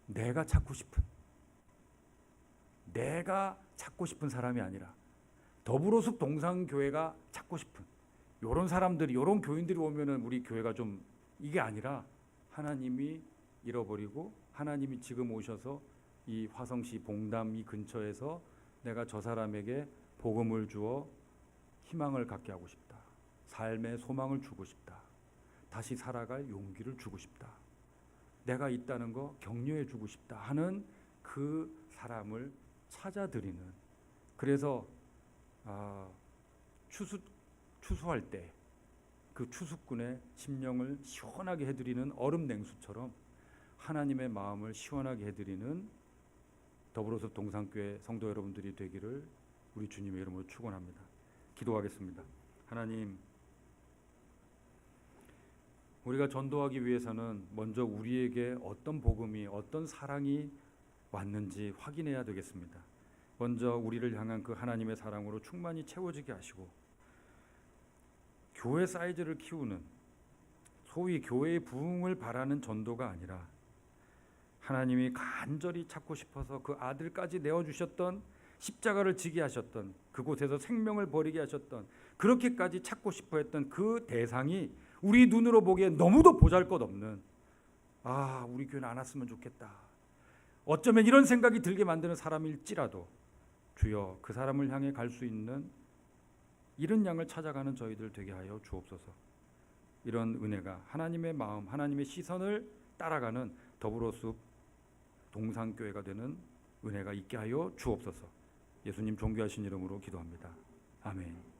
[SPEAKER 2] 내가 찾고 싶은 사람이 아니라 더불어숲 동산교회가 찾고 싶은 이런 사람들이, 이런 교인들이 오면은 우리 교회가 좀 이게 아니라 하나님이 잃어버리고 하나님이 지금 오셔서 이 화성시 봉담 이 근처에서 내가 저 사람에게 복음을 주어 희망을 갖게 하고 싶다. 삶의 소망을 주고 싶다. 다시 살아갈 용기를 주고 싶다. 내가 있다는 거 격려해 주고 싶다 하는 그 사람을 찾아드리는, 그래서 추수할 때 그 추수꾼의 심령을 시원하게 해드리는 얼음 냉수처럼 하나님의 마음을 시원하게 해드리는 더불어숲 동산교회 성도 여러분들이 되기를 우리 주님의 이름으로 축원합니다. 기도하겠습니다. 하나님, 우리가 전도하기 위해서는 먼저 우리에게 어떤 복음이, 어떤 사랑이 왔는지 확인해야 되겠습니다. 먼저 우리를 향한 그 하나님의 사랑으로 충만히 채워지게 하시고, 교회 사이즈를 키우는 소위 교회의 부흥을 바라는 전도가 아니라 하나님이 간절히 찾고 싶어서 그 아들까지 내어주셨던, 십자가를 지게 하셨던, 그곳에서 생명을 버리게 하셨던, 그렇게까지 찾고 싶어 했던 그 대상이 우리 눈으로 보기에 너무도 보잘것없는, 우리 교회는 안 왔으면 좋겠다, 어쩌면 이런 생각이 들게 만드는 사람일지라도 주여 그 사람을 향해 갈 수 있는 이른 양을 찾아가는 저희들 되게 하여 주옵소서. 이런 은혜가 하나님의 마음, 하나님의 시선을 따라가는 더불어숲 동산교회가 되는 은혜가 있게 하여 주옵소서. 예수님 존귀하신 이름으로 기도합니다. 아멘.